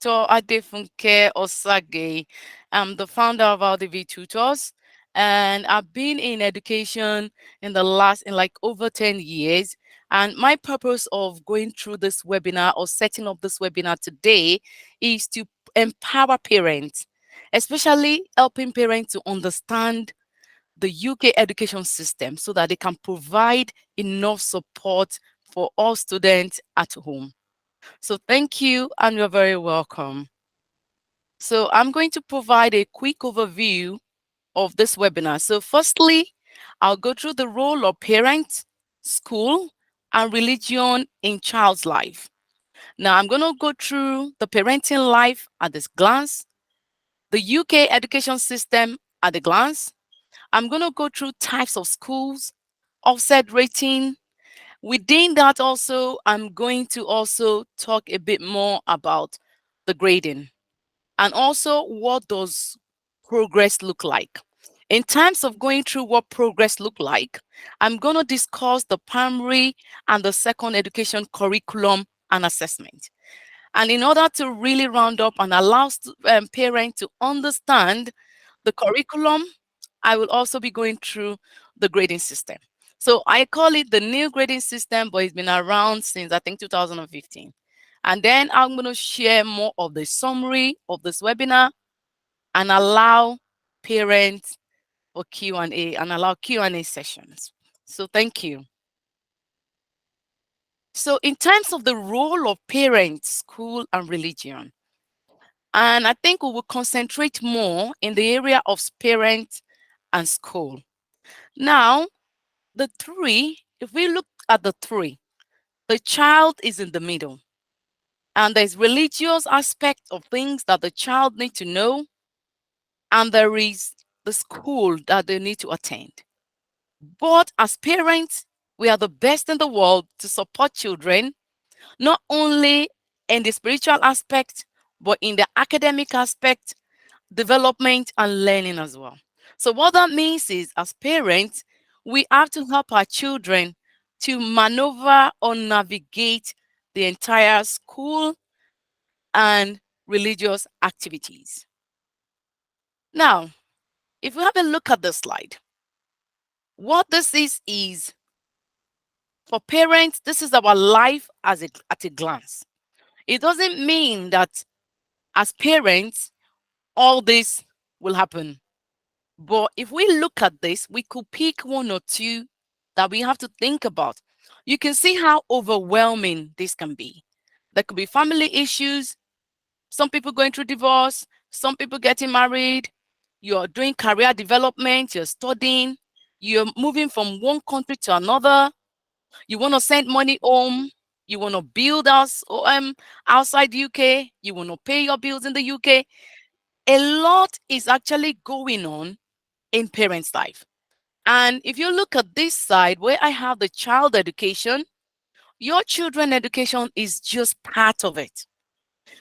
Dr. Adefunke Osage. I'm the founder of RDV Tutors, and I've been in education in like over 10 years. And my purpose of going through this webinar or setting up this webinar today is to empower parents, especially helping parents to understand the UK education system so that they can provide enough support for all students at home. So thank you, and you're very welcome. So I'm going to provide a quick overview of this webinar. So firstly, I'll go through the role of parent, school, and religion in child's life. Now I'm going to go through the parenting life at this glance, the UK education system at a glance. I'm going to go through types of schools, offset rating. Within that also, I'm going to also talk a bit more about the grading. And also, what does progress look like? In terms of going through what progress look like, I'm going to discuss the primary and the second education curriculum and assessment. And in order to really round up and allow parents to understand the curriculum, I will also be going through the grading system. So I call it the new grading system, but it's been around since I think 2015. And then I'm going to share more of the summary of this webinar and allow parents for Q&A and allow Q&A sessions. So thank you. So in terms of the role of parents, school, and religion, and I think we will concentrate more in the area of parents and school. Now, the three, if we look at the three, the child is in the middle. And there's religious aspect of things that the child need to know, and there is the school that they need to attend. But as parents, we are the best in the world to support children, not only in the spiritual aspect, but in the academic aspect, development, and learning as well. So what that means is, as parents, we have to help our children to maneuver or navigate the entire school and religious activities. Now, if we have a look at the slide, what this is for parents, this is our life at a glance. It doesn't mean that as parents, all this will happen. But if we look at this, we could pick one or two that we have to think about. You can see how overwhelming this can be. There could be family issues, some people going through divorce, some people getting married, you're doing career development, you're studying, you're moving from one country to another, you want to send money home, you want to build us outside UK, you want to pay your bills in the UK. A lot is actually going on in parents' life. And if you look at this side where I have the child education, your children education is just part of it.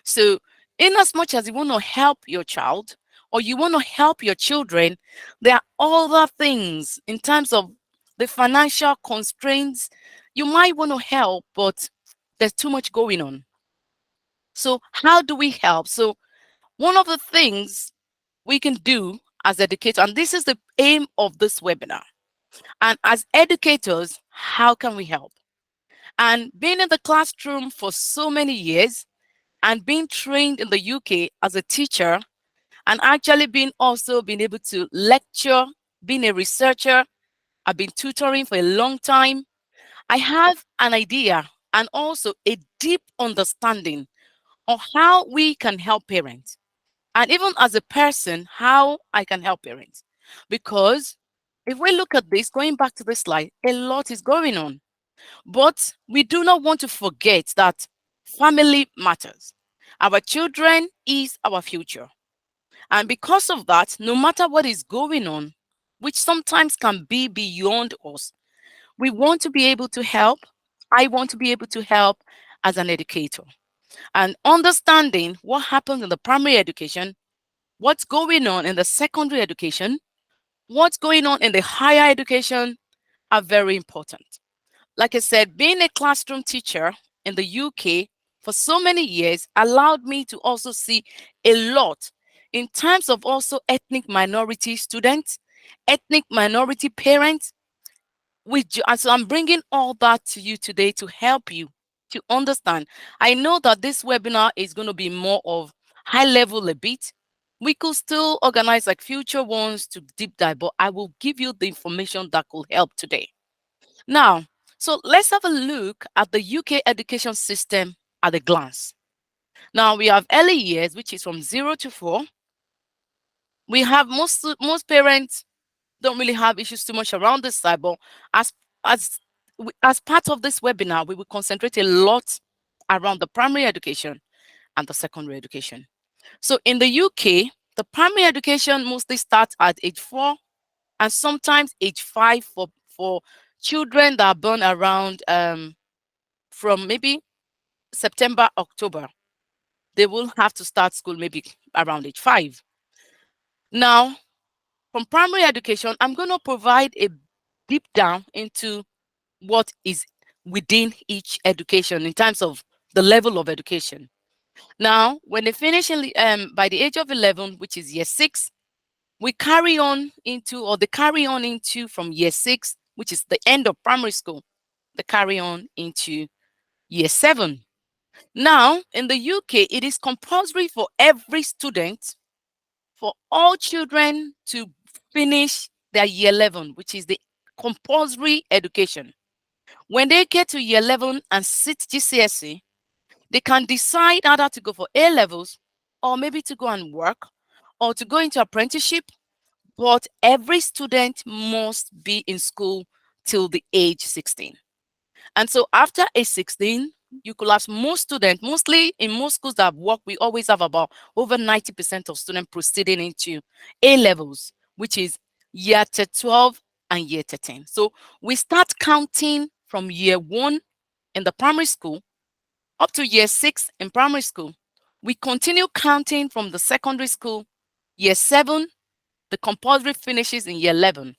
So in as much as you want to help your child or you want to help your children, there are other things in terms of the financial constraints. You might want to help, but there's too much going on. So how do we help? So one of the things we can do as educators, and this is the aim of this webinar, and as educators, how can we help? And being in the classroom for so many years and being trained in the UK as a teacher and actually being able to lecture, being a researcher, I've been tutoring for a long time. I have an idea and also a deep understanding of how we can help parents. And even as a person, how I can help parents. Because if we look at this, going back to this slide, a lot is going on. But we do not want to forget that family matters. Our children is our future. And because of that, no matter what is going on, which sometimes can be beyond us, we want to be able to help. I want to be able to help as an educator. And understanding what happens in the primary education, what's going on in the secondary education, what's going on in the higher education are very important. Like I said, being a classroom teacher in the UK, for so many years allowed me to also see a lot in terms of also ethnic minority students, ethnic minority parents. And so I'm bringing all that to you today to help you to understand. I know that this webinar is going to be more of high level a bit. We could still organize like future ones to deep dive, but I will give you the information that could help today. Now, so let's have a look at the UK education system at a glance. Now we have early years, which is from 0 to 4. We have most parents don't really have issues too much around this side, but as as as part of this webinar, we will concentrate a lot around the primary education and the secondary education. So in the UK, the primary education mostly starts at age 4 and sometimes age 5 for children that are born around from maybe September, October. They will have to start school maybe around age 5. Now, from primary education, I'm going to provide a deep down into what is within each education in terms of the level of education. Now, when they finish by the age of 11, which is year 6, we carry on into, or they carry on into from year 6, which is the end of primary school, they carry on into year 7. Now, in the UK, it is compulsory for every student, for all children to finish their year 11, which is the compulsory education. When they get to year 11 and sit GCSE, they can decide either to go for A levels or maybe to go and work or to go into apprenticeship, but every student must be in school till the age 16. And so after age 16, you could have most students, mostly in most schools that work, we always have about over 90% of students proceeding into A levels, which is year 12 and year 13. So we start counting from year 1 in the primary school up to year 6 in primary school. We continue counting from the secondary school. Year 7, the compulsory finishes in year 11.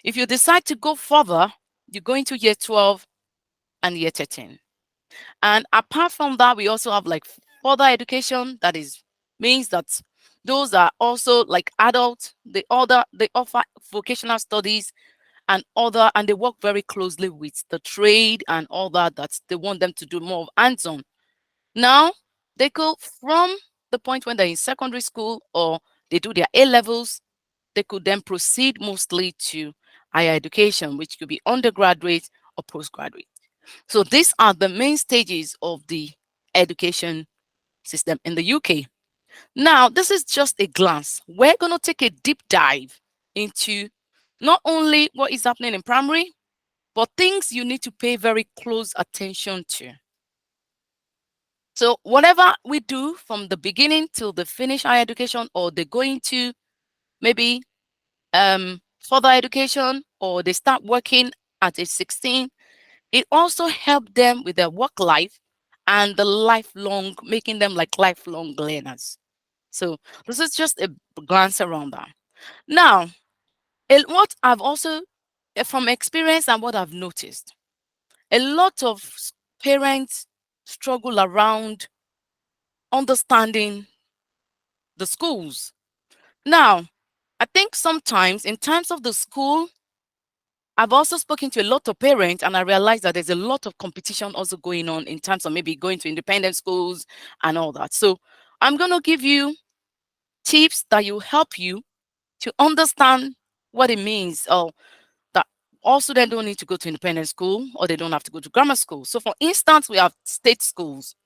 If you decide to go further, you go into year 12 and year 13. And apart from that, we also have like further education. That is means that those are also like adults. They offer vocational studies and they work very closely with the trade and all that. That they want them to do more of hands-on. Now they go from the point when they're in secondary school or they do their A levels, they could then proceed mostly to higher education, which could be undergraduate or postgraduate. So these are the main stages of the education system in the UK. Now, this is just a glance. We're going to take a deep dive into not only what is happening in primary, but things you need to pay very close attention to. So whatever we do from the beginning till the finish higher education, or they go into maybe further education, or they start working at age 16, it also helped them with their work life and the lifelong, making them like lifelong learners. So this is just a glance around that. Now, what I've also, from experience and what I've noticed, a lot of parents struggle around understanding the schools. Now, I think sometimes in terms of the school, I've also spoken to a lot of parents and I realized that there's a lot of competition also going on in terms of maybe going to independent schools and all that. So I'm going to give you tips that will help you to understand what it means, or that all students don't need to go to independent school or they don't have to go to grammar school. So for instance, we have state schools.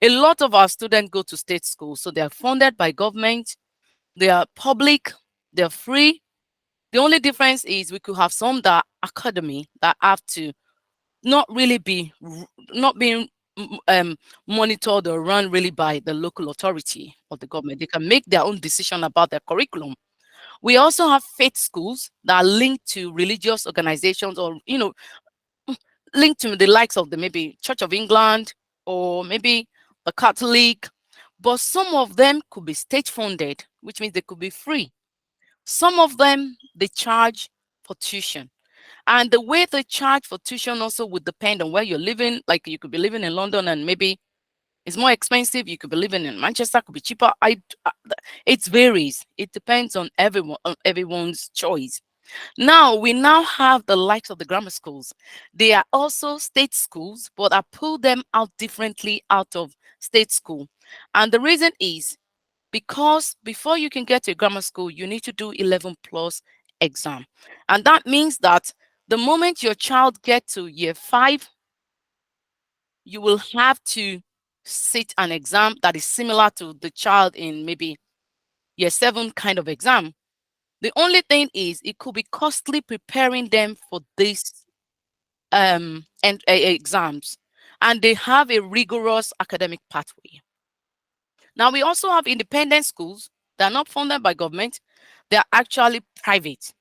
A lot of our students go to state schools. So they are funded by government, they are public, they're free. The only difference is we could have some that are academy that have to not really be not being monitored or run really by the local authority or the government. They can make their own decision about their curriculum. We also have faith schools that are linked to religious organizations, or linked to the likes of the maybe Church of England or maybe a Catholic. But some of them could be state funded, which means they could be free. Some of them they charge for tuition. And the way they charge for tuition also would depend on where you're living. Like you could be living in London and maybe It's more expensive. You could be living in Manchester, could be cheaper. It varies. It depends on everyone's choice. Now we now have the likes of the grammar schools. They are also state schools, but I pull them out differently out of state school. And the reason is because before you can get to a grammar school, you need to do 11 plus exam. And that means that the moment your child gets to year 5, you will have to sit an exam that is similar to the child in maybe year 7 kind of exam. The only thing is it could be costly preparing them for these exams, and they have a rigorous academic pathway. Now we also have independent schools that are not funded by government. They are actually private.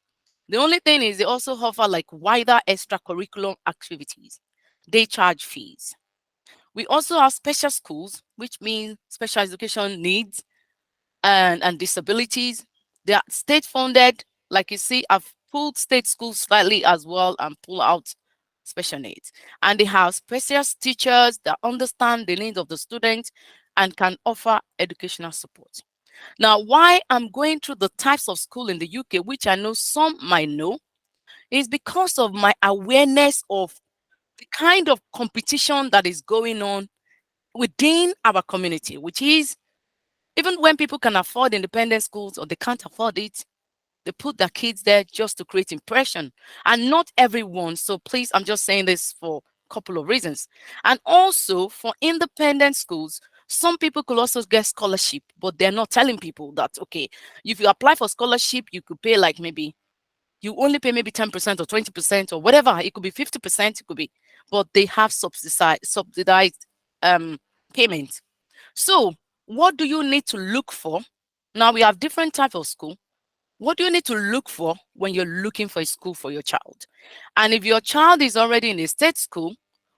The only thing is they also offer like wider extracurricular activities. They charge fees. We also have special schools, which means special education needs and disabilities. They are state funded. Like you see, I've pulled state schools slightly as well and pull out special needs. And they have special teachers that understand the needs of the students and can offer educational support. Now, why I'm going through the types of school in the UK, which I know some might know, is because of my awareness of the kind of competition that is going on within our community, which is even when people can afford independent schools or they can't afford it, they put their kids there just to create impression. And not everyone. So please, I'm just saying this for a couple of reasons. And also for independent schools, some people could also get scholarship, but they're not telling people that, okay, if you apply for scholarship, you could pay like maybe you only pay maybe 10% or 20% or whatever. It could be 50%, it could be, but they have subsidized payment. So what do you need to look for? Now we have different types of school. What do you need to look for when you're looking for a school for your child? And if your child is already in a state school,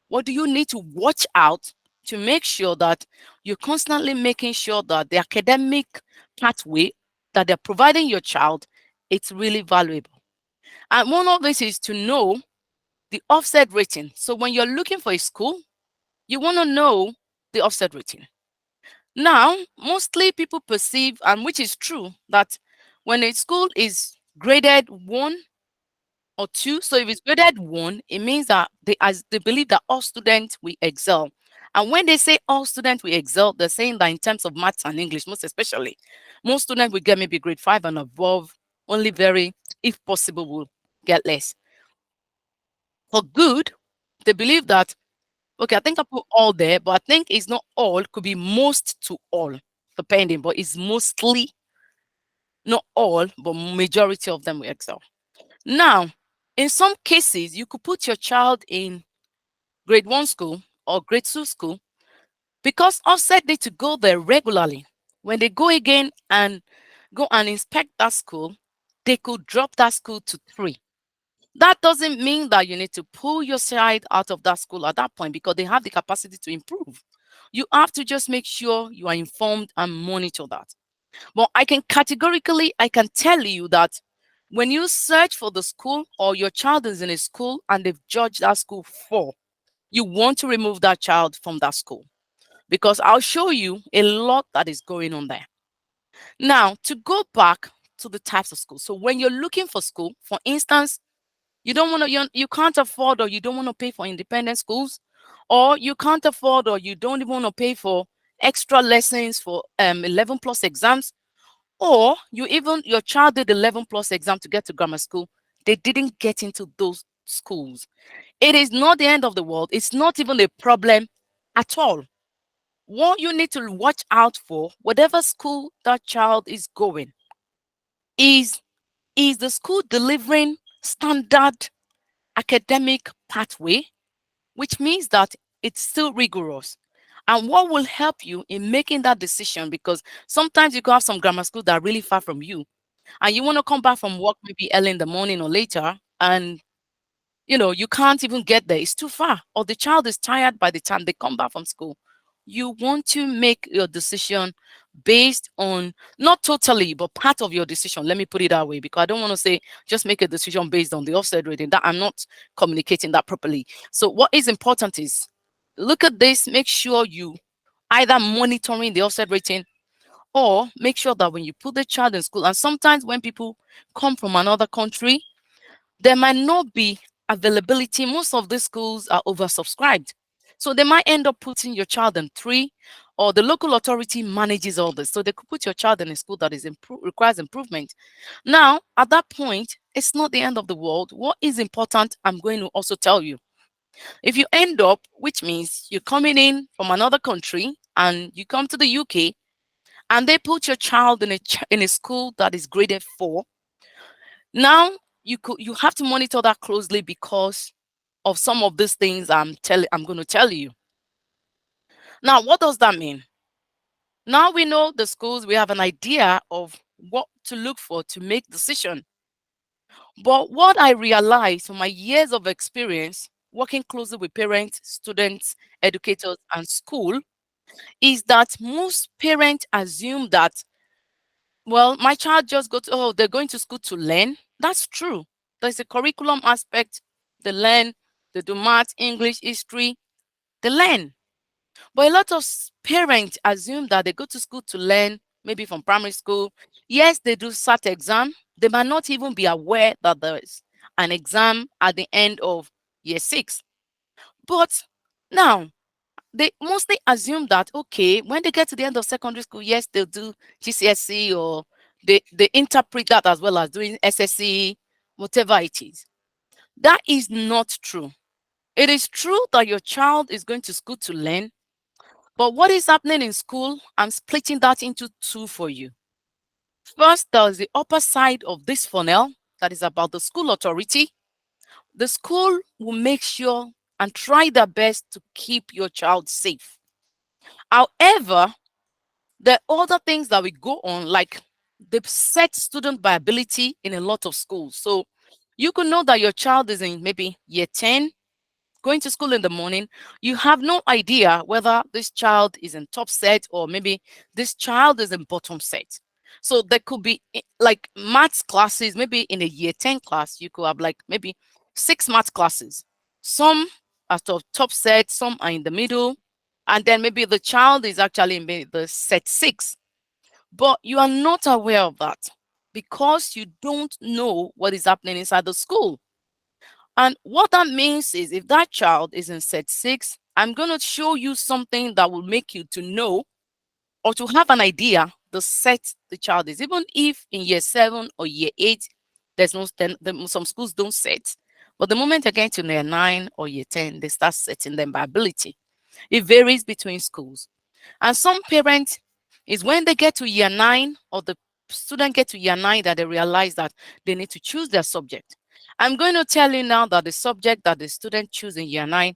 what do you need to watch out to make sure that you're constantly making sure that the academic pathway that they're providing your child, it's really valuable. And one of this is to know the offset rating. So when you're looking for a school, you want to know the offset rating. Now, mostly people perceive, and which is true, that when a school is graded 1 or 2, so if it's graded 1, it means that they believe that all students will excel. And when they say all students will excel, they're saying that in terms of maths and English, most especially, most students will get maybe grade 5 and above. Only very, if possible, will get less. For good, they believe that, okay, I think I put all there, but I think it's not all, could be most to all, depending, but it's mostly not all, but majority of them will excel. Now, in some cases, you could put your child in grade 1 school or grade 2 school because offset need to go there regularly. When they go again and go and inspect that school, they could drop that school to 3. That doesn't mean that you need to pull your child out of that school at that point because they have the capacity to improve. You have to just make sure you are informed and monitor that. But I can tell you that when you search for the school or your child is in a school and they've judged that school 4, you want to remove that child from that school because I'll show you a lot that is going on there. Now, to go back to the types of schools. So when you're looking for school, for instance, you don't want to, you can't afford or you don't want to pay for independent schools, or you can't afford or you don't even want to pay for extra lessons for 11 plus exams, or your child did 11 plus exam to get to grammar school, they didn't get into those schools. It is not the end of the world. It's not even a problem at all. What you need to watch out for, whatever school that child is going, is the school delivering standard academic pathway, which means that it's still rigorous. And what will help you in making that decision, because sometimes you could have some grammar schools that are really far from you, and you want to come back from work maybe early in the morning or later, and you can't even get there. It's too far, or the child is tired by the time they come back from school. You want to make your decision based on, not totally, but part of your decision. Let me put it that way, because I don't want to say just make a decision based on the offset rating. That I'm not communicating that properly. So what is important is look at this, make sure you either monitoring the offset rating or make sure that when you put the child in school, and sometimes when people come from another country, there might not be availability. Most of these schools are oversubscribed. So they might end up putting your child in three, or the local authority manages all this. So they could put your child in a school that is requires improvement. Now, at that point, it's not the end of the world. What is important, I'm going to also tell you. If you end up, which means you're coming in from another country and you come to the UK and they put your child in in a school that is graded 4, now you have to monitor that closely because of some of these things I'm going to tell you. Now, what does that mean? Now we know the schools, we have an idea of what to look for to make decision. But what I realized from my years of experience working closely with parents, students, educators, and school is that most parents assume that, well, my child just go to, oh, they're going to school to learn. That's true. There's a curriculum aspect. They learn, they do math, English, history, they learn. But a lot of parents assume that they go to school to learn, maybe from primary school. Yes, they do SAT exam. They might not even be aware that there's an exam at the end of year 6. But now, they mostly assume that, okay, when they get to the end of secondary school, yes, they'll do GCSE, or they interpret that as well as doing SSE, whatever it is. That is not true. It is true that your child is going to school to learn, but what is happening in school, I'm splitting that into two for you. First, there's the upper side of this funnel that is about the school authority. The school will make sure and try their best to keep your child safe. However, there are other things that we go on, like they set student viability in a lot of schools. So you could know that your child is in maybe year 10, going to school in the morning. You have no idea whether this child is in top set or maybe this child is in bottom set. So there could be like maths classes, maybe in a year 10 class, you could have like maybe 6 maths classes. Some are top set, some are in the middle, and then maybe the child is actually in the set 6. But you are not aware of that because you don't know what is happening inside the school. And what that means is if that child is in set 6, I'm going to show you something that will make you to know or to have an idea the set the child is. Even if in year 7 or year 8, there's no some schools don't set. But the moment they get to year 9 or year 10, they start setting them by ability. It varies between schools. And some parents, is when they get to year 9 or the student get to year 9 that they realize that they need to choose their subject. I'm going to tell you now that the subject that the student choose in year 9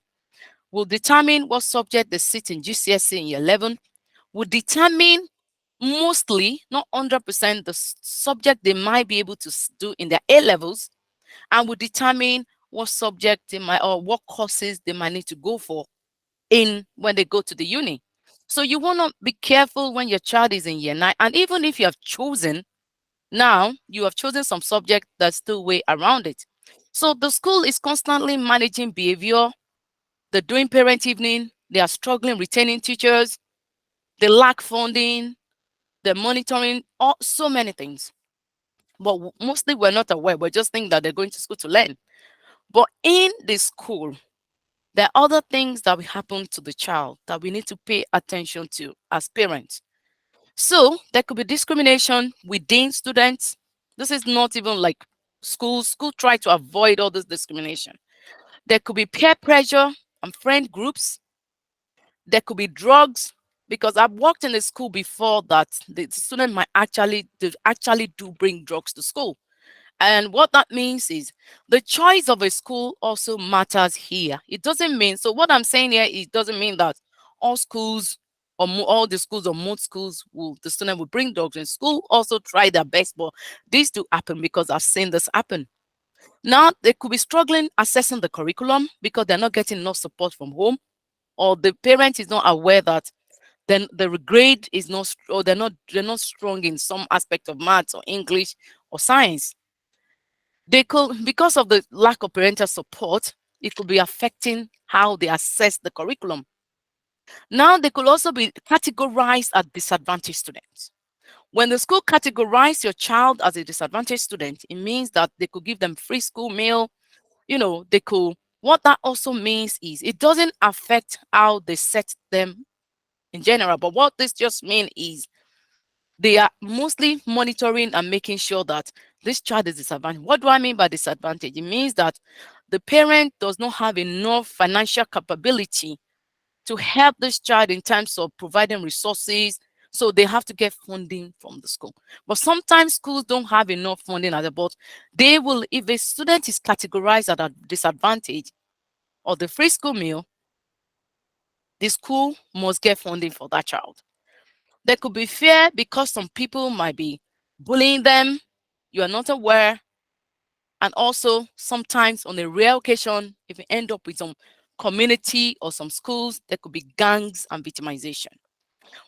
will determine what subject they sit in GCSE in year 11, will determine mostly, not 100%, the subject they might be able to do in their A levels, and will determine what subject they might, or what courses they might need to go for in when they go to the uni. So you want to be careful when your child is in year 9. And even if you have chosen, now you have chosen some subject, that's still way around it. So the school is constantly managing behavior. They're doing parent evening. They are struggling retaining teachers. They lack funding. They're monitoring so many things. But mostly we're not aware. We just think that they're going to school to learn. But in the school, there are other things that will happen to the child that we need to pay attention to as parents. So there could be discrimination within students. This is not even like schools. School try to avoid all this discrimination. There could be peer pressure and friend groups. There could be drugs, because I've worked in a school before that the student might actually do bring drugs to school. And what that means is the choice of a school also matters here. It doesn't mean, so what I'm saying here, it doesn't mean that all schools or all the schools or most schools will, the student will bring dogs in school, also try their best, but this do happen because I've seen this happen. Now they could be struggling assessing the curriculum because they're not getting enough support from home, or the parent is not aware that then the grade is not, or they're not strong in some aspect of maths or English or science. They could, because of the lack of parental support, it could be affecting how they assess the curriculum. Now, they could also be categorized as disadvantaged students. When the school categorize your child as a disadvantaged student, it means that they could give them free school meal. They could. What that also means is it doesn't affect how they set them in general, but what this just means is they are mostly monitoring and making sure that this child is disadvantaged. What do I mean by disadvantage? It means that the parent does not have enough financial capability to help this child in terms of providing resources. So they have to get funding from the school. But sometimes schools don't have enough funding at the but they will, if a student is categorized at a disadvantage or the free school meal, the school must get funding for that child. There could be fear because some people might be bullying them. You are not aware. And also, sometimes on a rare occasion, if you end up with some community or some schools, there could be gangs and victimization.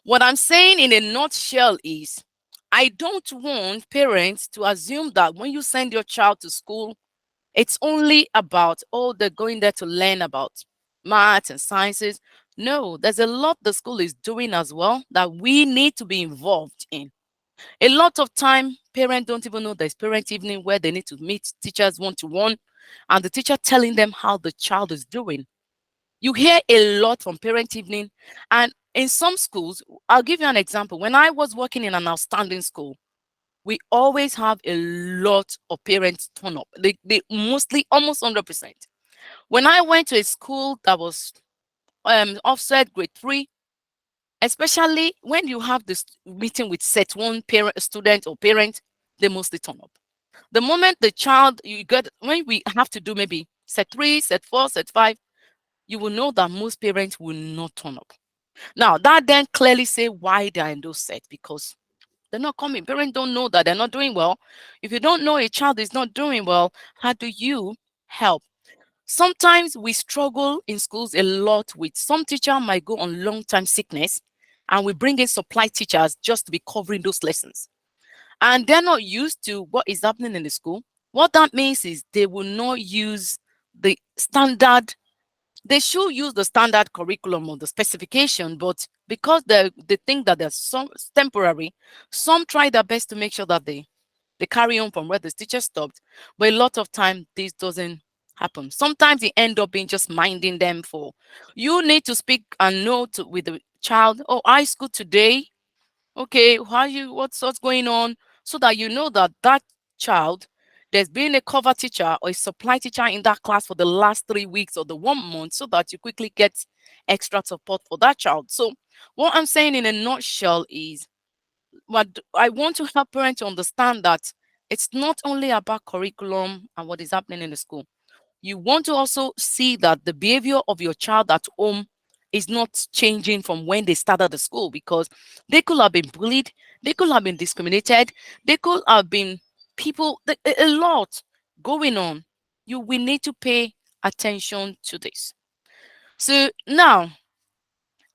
What I'm saying in a nutshell is I don't want parents to assume that when you send your child to school, it's only about, oh, they're going there to learn about maths and sciences. No, there's a lot the school is doing as well that we need to be involved in. A lot of time, parents don't even know there's parent evening where they need to meet teachers one-to-one and the teacher telling them how the child is doing. You hear a lot from parent evening. And in some schools, I'll give you an example. When I was working in an outstanding school, we always have a lot of parents turn up. They mostly almost 100%. When I went to a school that was offset grade 3, especially when you have this meeting with set one parent, student or parent, they mostly turn up. The moment the child you get, when we have to do maybe set 3, set 4, set 5, you will know that most parents will not turn up. Now, that then clearly say why they are in those sets, because they're not coming. Parents don't know that they're not doing well. If you don't know a child is not doing well, how do you help? Sometimes we struggle in schools a lot with some teacher might go on long-term sickness and we bring in supply teachers just to be covering those lessons. And they're not used to what is happening in the school. What that means is they will not use the standard. They should use the standard curriculum or the specification, but because they think that they're some temporary, some try their best to make sure that they carry on from where the teacher stopped. But a lot of time this doesn't happen. Sometimes it end up being just minding them for you need to speak and know with the child, oh, high school today. Okay, what's going on? So that you know that that child, there's been a cover teacher or a supply teacher in that class for the last 3 weeks or the 1 month, so that you quickly get extra support for that child. So what I'm saying in a nutshell is what I want to help parents to understand that it's not only about curriculum and what is happening in the school. You want to also see that the behavior of your child at home is not changing from when they started the school, because they could have been bullied, they could have been discriminated, they could have been a lot going on. We need to pay attention to this. So now,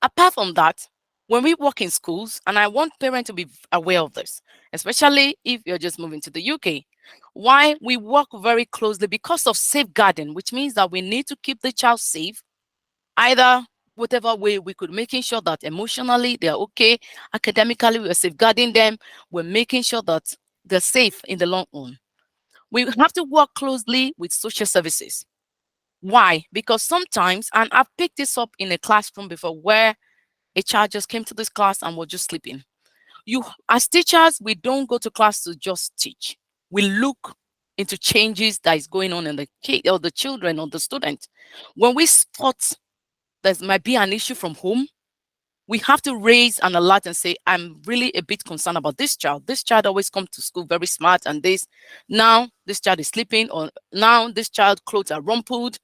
apart from that, when we work in schools, and I want parents to be aware of this, especially if you're just moving to the UK, why we work very closely because of safeguarding, which means that we need to keep the child safe, either whatever way we could, making sure that emotionally they're okay, academically we're safeguarding them, we're making sure that they're safe in the long run. We have to work closely with social services. Why? Because sometimes, and I've picked this up in a classroom before, where a child just came to this class and was just sleeping. You, as teachers, we don't go to class to just teach. We look into changes that is going on in the kid or the children or the student. When we spot there might be an issue from home, we have to raise an alert and say, I'm really a bit concerned about this child. This child always comes to school very smart, and now this child is sleeping, or now this child clothes are rumpled,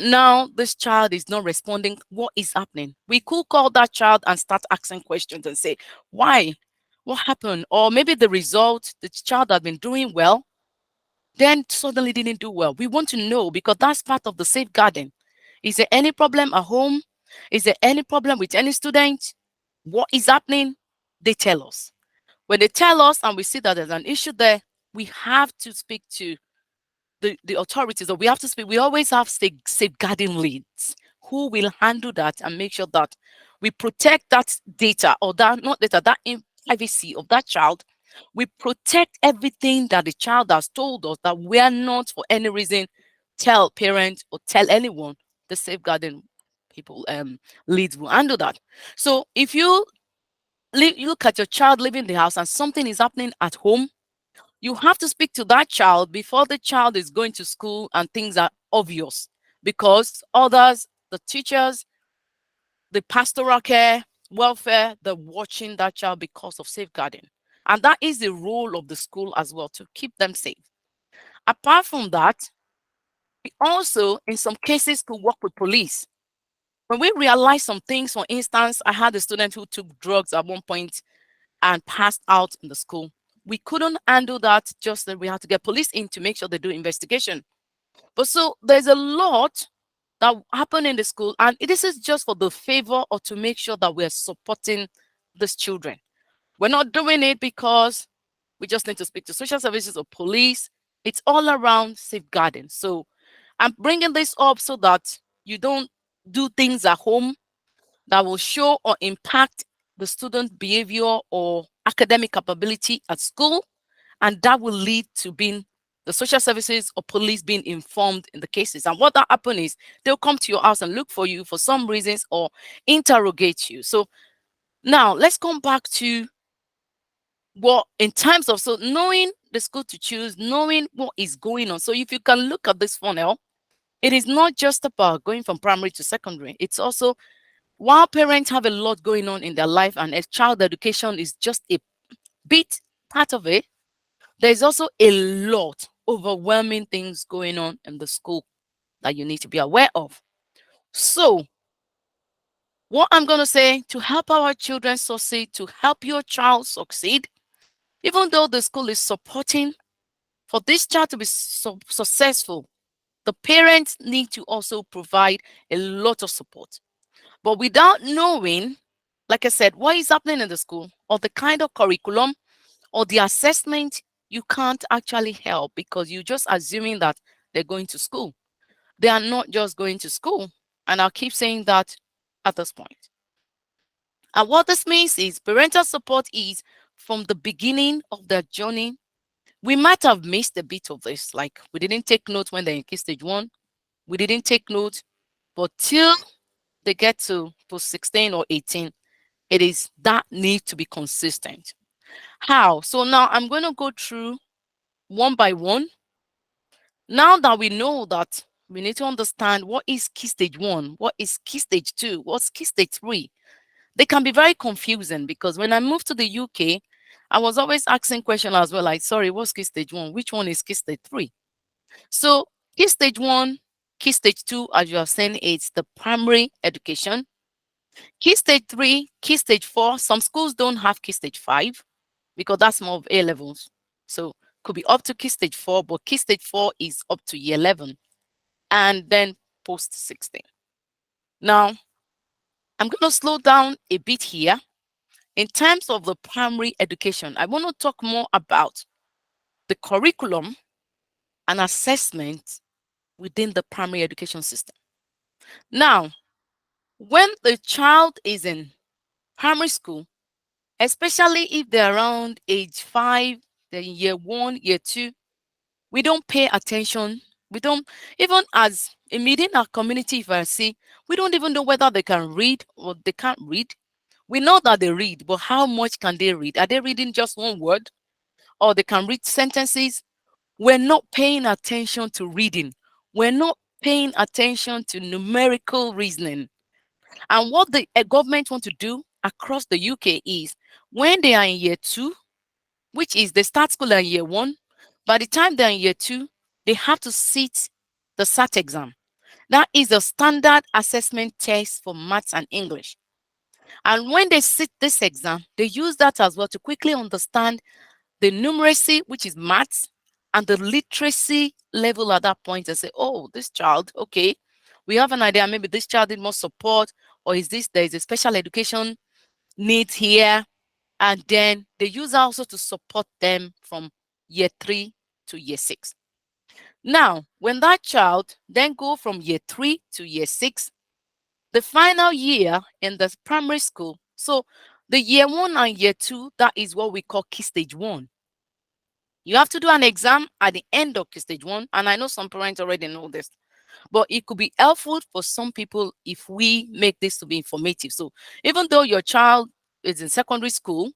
now this child is not responding. What is happening? We could call that child and start asking questions and say, why? What happened? Or maybe the result, the child had been doing well, then suddenly didn't do well. We want to know, because that's part of the safeguarding. Is there any problem at home? Is there any problem with any student? What is happening? They tell us. When they tell us and we see that there's an issue there, we have to speak to the authorities, or we have to speak. We always have safeguarding leads who will handle that and make sure that we protect that data, or that, not data, that privacy of that child. We protect everything that the child has told us, that we are not for any reason tell parents or tell anyone. The safeguarding people leads will handle that. So if you look at your child leaving the house and something is happening at home, you have to speak to that child before the child is going to school and things are obvious, because others, the teachers, the pastoral care, welfare, they're watching that child because of safeguarding. And that is the role of the school as well, to keep them safe. Apart from that, we also, in some cases, could work with police. When we realize some things, for instance, I had a student who took drugs at one point and passed out in the school. We couldn't handle that, just that we had to get police in to make sure they do investigation. But so there's a lot that happen in the school, and this is just for the favor or to make sure that we're supporting these children. We're not doing it because we just need to speak to social services or police. It's all around safeguarding. So I'm bringing this up so that you don't do things at home that will show or impact the student behavior or academic capability at school, and that will lead to being the social services or police being informed in the cases. And what that happen is they'll come to your house and look for you for some reasons or interrogate you. So now let's come back to what in terms of, so knowing the school to choose, knowing what is going on. So if you can look at this funnel, it is not just about going from primary to secondary. It's also, while parents have a lot going on in their life and a child education is just a bit part of it, there's also a lot overwhelming things going on in the school that you need to be aware of. So what I'm going to say, to help our children succeed, to help your child succeed, even though the school is supporting, for this child to be successful, the parents need to also provide a lot of support. But without knowing, like I said, what is happening in the school or the kind of curriculum or the assessment, you can't actually help, because you're just assuming that they're going to school. They are not just going to school. And I'll keep saying that at this point. And what this means is parental support is from the beginning of their journey. We might have missed a bit of this, like we didn't take note when they're in key stage 1. We didn't take note, but till they get to post 16 or 18, it is that need to be consistent. How? So now I'm going to go through one by one. Now that we know that, we need to understand what is key stage 1, what is key stage 2, what's key stage 3. They can be very confusing, because when I moved to the UK, I was always asking questions as well, like, sorry, what's key stage 1? Which one is key stage 3? So key stage 1, key stage 2, as you have seen, it's the primary education. Key stage 3, key stage 4, some schools don't have key stage 5 because that's more of A levels. So could be up to key stage 4, but key stage 4 is up to year 11 and then post 16. Now, I'm going to slow down a bit here. In terms of the primary education, I want to talk more about the curriculum and assessment within the primary education system. Now, when the child is in primary school, especially if they're around age 5, they're in year 1, year 2, we don't pay attention. We don't, even as in our community, if I see, we don't even know whether they can read or they can't read. We know that they read, but how much can they read? Are they reading just one word, or they can read sentences? We're not paying attention to reading. We're not paying attention to numerical reasoning. And what the government want to do across the UK is, when they are in year 2, which is they start school in year 1, by the time they're in year 2, they have to sit the SAT exam. That is a standard assessment test for maths and English. And when they sit this exam, they use that as well to quickly understand the numeracy, which is maths, and the literacy level at that point, and say, oh, this child, okay, we have an idea, maybe this child need more support, or is this, there is a special education needs here. And then they use also to support them from year 3 to year 6. Now, when that child then go from year 3 to year 6, The final year in the primary school, so the year one and year two, that is what we call key stage one. You have to do an exam at the end of key stage one, and I know some parents already know this, but it could be helpful for some people if we make this to be informative. So even though your child is in secondary school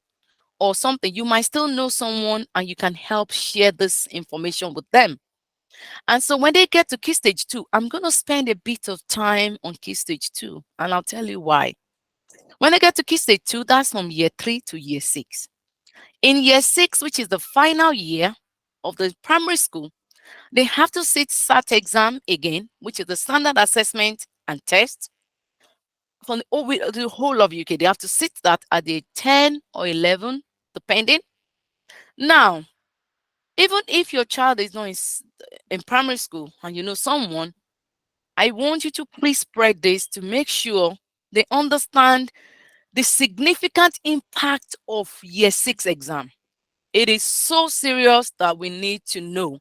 or something, you might still know someone and you can help share this information with them. And so when they get to key stage two, I'm going to spend a bit of time on key stage two, and I'll tell you why. When they get to key stage two, that's from year three to year six. In year six, which is the final year of the primary school, they have to sit SAT exam again, which is the standard assessment and test from the whole of UK. They have to sit that at the 10 or 11, depending. Now, even if your child is not in primary school and you know someone, I want you to please spread this to make sure they understand the significant impact of year six exam. It is so serious that we need to know,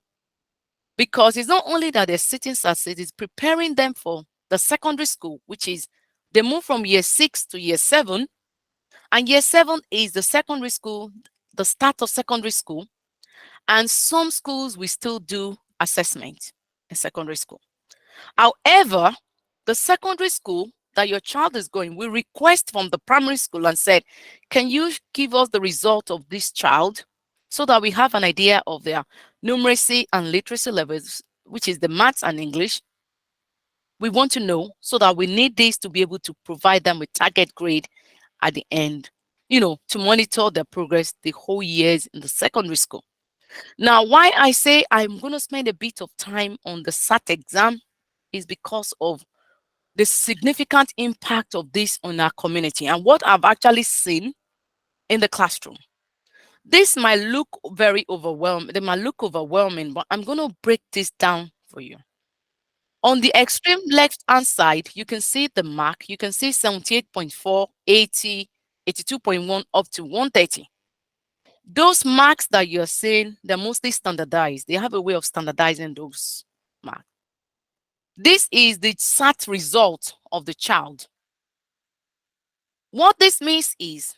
because it's not only that they're sitting SAT, it is preparing them for the secondary school, which is they move from year six to year seven, and year seven is the secondary school, the start of secondary school, and some schools will still do assessment in secondary school. However, the secondary school that your child is going will request from the primary school and said, can you give us the result of this child so that we have an idea of their numeracy and literacy levels, which is the maths and English. We want to know, so that we need this to be able to provide them with target grade at the end, to monitor their progress the whole years in the secondary school. Now, why I say I'm going to spend a bit of time on the SAT exam is because of the significant impact of this on our community and what I've actually seen in the classroom. This might look very overwhelming. They might look overwhelming, but I'm going to break this down for you. On the extreme left-hand side, you can see the mark. You can see 78.4, 80, 82.1, up to 130. Those marks that you're seeing, they're mostly standardized. They have a way of standardizing those marks. This is the SAT result of the child. What this means is,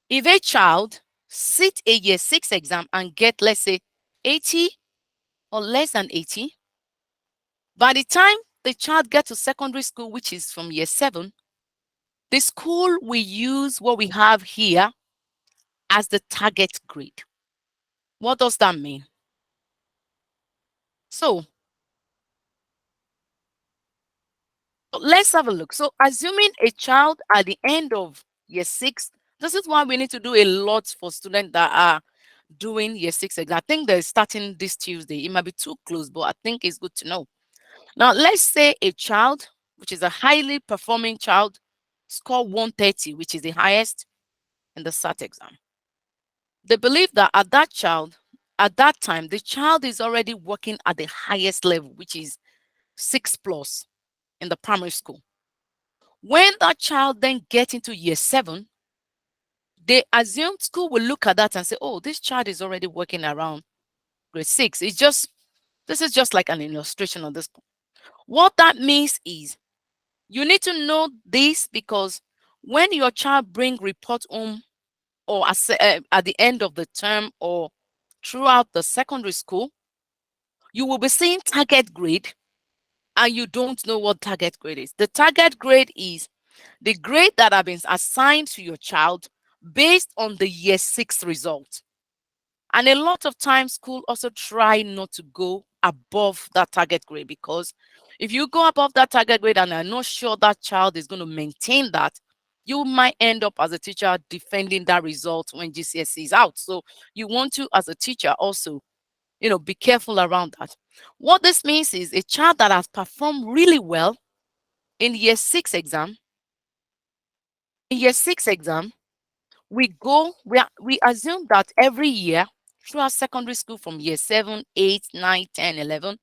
if a child sit a year six exam and get, let's say, 80 or less than 80, by the time the child gets to secondary school, which is from year seven, the school will use what we have here as the target grade. What does that mean? So let's have a look. So assuming a child at the end of year six, this is why we need to do a lot for students that are doing year six exam. I think they're starting this Tuesday. It might be too close, but I think it's good to know. Now, let's say a child, which is a highly performing child, score 130, which is the highest in the SAT exam. They believe that at that time, the child is already working at the highest level, which is 6+ in the primary school. When that child then gets into year seven, they assume school will look at that and say, oh, this child is already working around grade six. This is just like an illustration of this. What that means is, you need to know this, because when your child bring report home, or at the end of the term, or throughout the secondary school, you will be seeing target grade, and you don't know what target grade is. The target grade is the grade that have been assigned to your child based on the year six result. And a lot of times, school also try not to go above that target grade, because if you go above that target grade and are not sure that child is going to maintain that, you might end up as a teacher defending that result when GCSE is out. So you want to, as a teacher, also, be careful around that. What this means is, a child that has performed really well in year six exam, we assume that every year throughout secondary school, from year 7, 8, 9, 10, 11,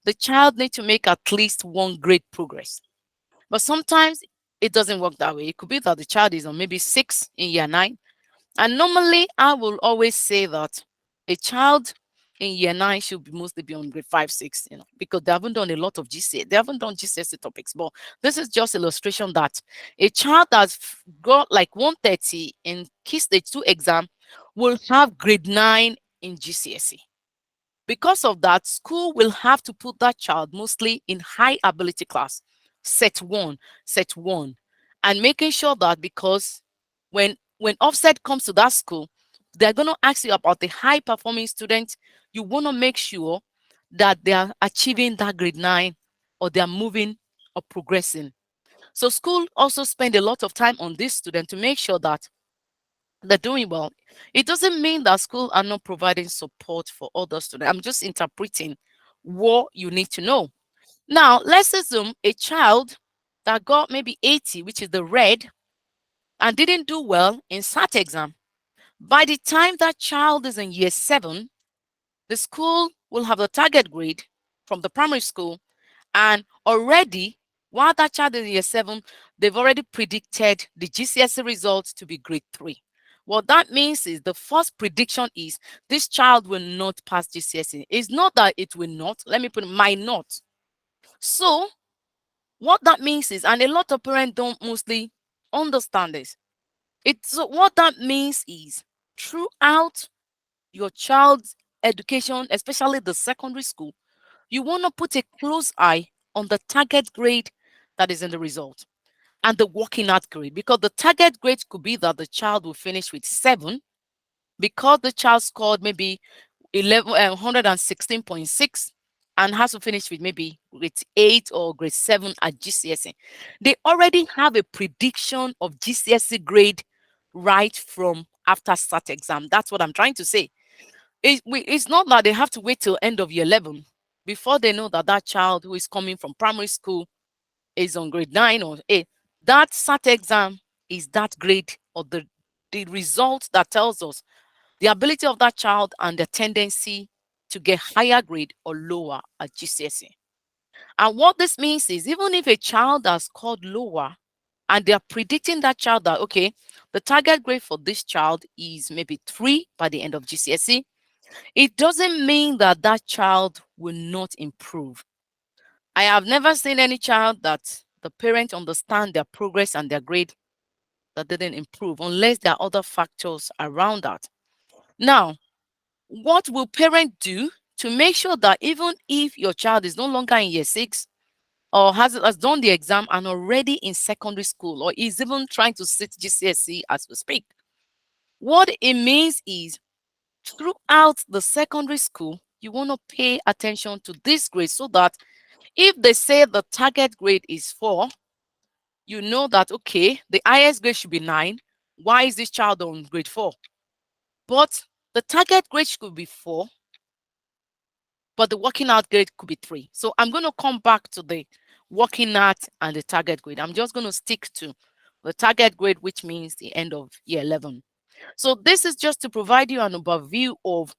the child needs to make at least one grade progress. But sometimes it doesn't work that way. It could be that the child is on maybe 6 in year 9. And normally, I will always say that a child in year 9 should be mostly be on grade 5, 6, because they haven't done a lot of GCSE. They haven't done GCSE topics. But this is just illustration that a child that's got like 130 in Key Stage 2 exam will have grade 9 in GCSE. Because of that, school will have to put that child mostly in high ability class, set one, and making sure that because when offset comes to that school, they're going to ask you about the high performing students. You want to make sure that they are achieving that grade 9 or they are moving or progressing. So school also spend a lot of time on this student to make sure that they're doing well. It doesn't mean that school are not providing support for other students. I'm just interpreting what you need to know. Now, let's assume a child that got maybe 80, which is the red, and didn't do well in SAT exam. By the time that child is in year 7, the school will have the target grade from the primary school, and already, while that child is in year 7, they've already predicted the GCSE results to be grade 3. What that means is the first prediction is this child will not pass GCSE. It's not that it will not. Let me put it, might not. So what that means is, and a lot of parents don't mostly understand this. So what that means is throughout your child's education, especially the secondary school, you want to put a close eye on the target grade that is in the result and the working out grade, because the target grade could be that the child will finish with 7 because the child scored maybe 116.6 and has to finish with maybe grade 8 or grade 7 at GCSE. They already have a prediction of GCSE grade right from after SAT exam. That's what I'm trying to say. It's not that they have to wait till end of year 11 before they know that that child who is coming from primary school is on grade 9 or 8. That SAT exam is that grade or the result that tells us the ability of that child and the tendency to get higher grade or lower at GCSE. And what this means is even if a child has scored lower and they are predicting that child that, okay, the target grade for this child is maybe 3 by the end of GCSE, it doesn't mean that that child will not improve. I have never seen any child that the parents understand their progress and their grade that didn't improve unless there are other factors around that. Now, what will parents do to make sure that even if your child is no longer in year 6 or has done the exam and already in secondary school or is even trying to sit GCSE as we speak, what it means is throughout the secondary school, you want to pay attention to this grade so that if they say the target grade is 4, you know that, okay, the highest grade should be 9. Why is this child on grade 4? But the target grade should be 4, but the working out grade could be 3. So I'm going to come back to the working out and the target grade. I'm just going to stick to the target grade, which means the end of year 11. So this is just to provide you an overview of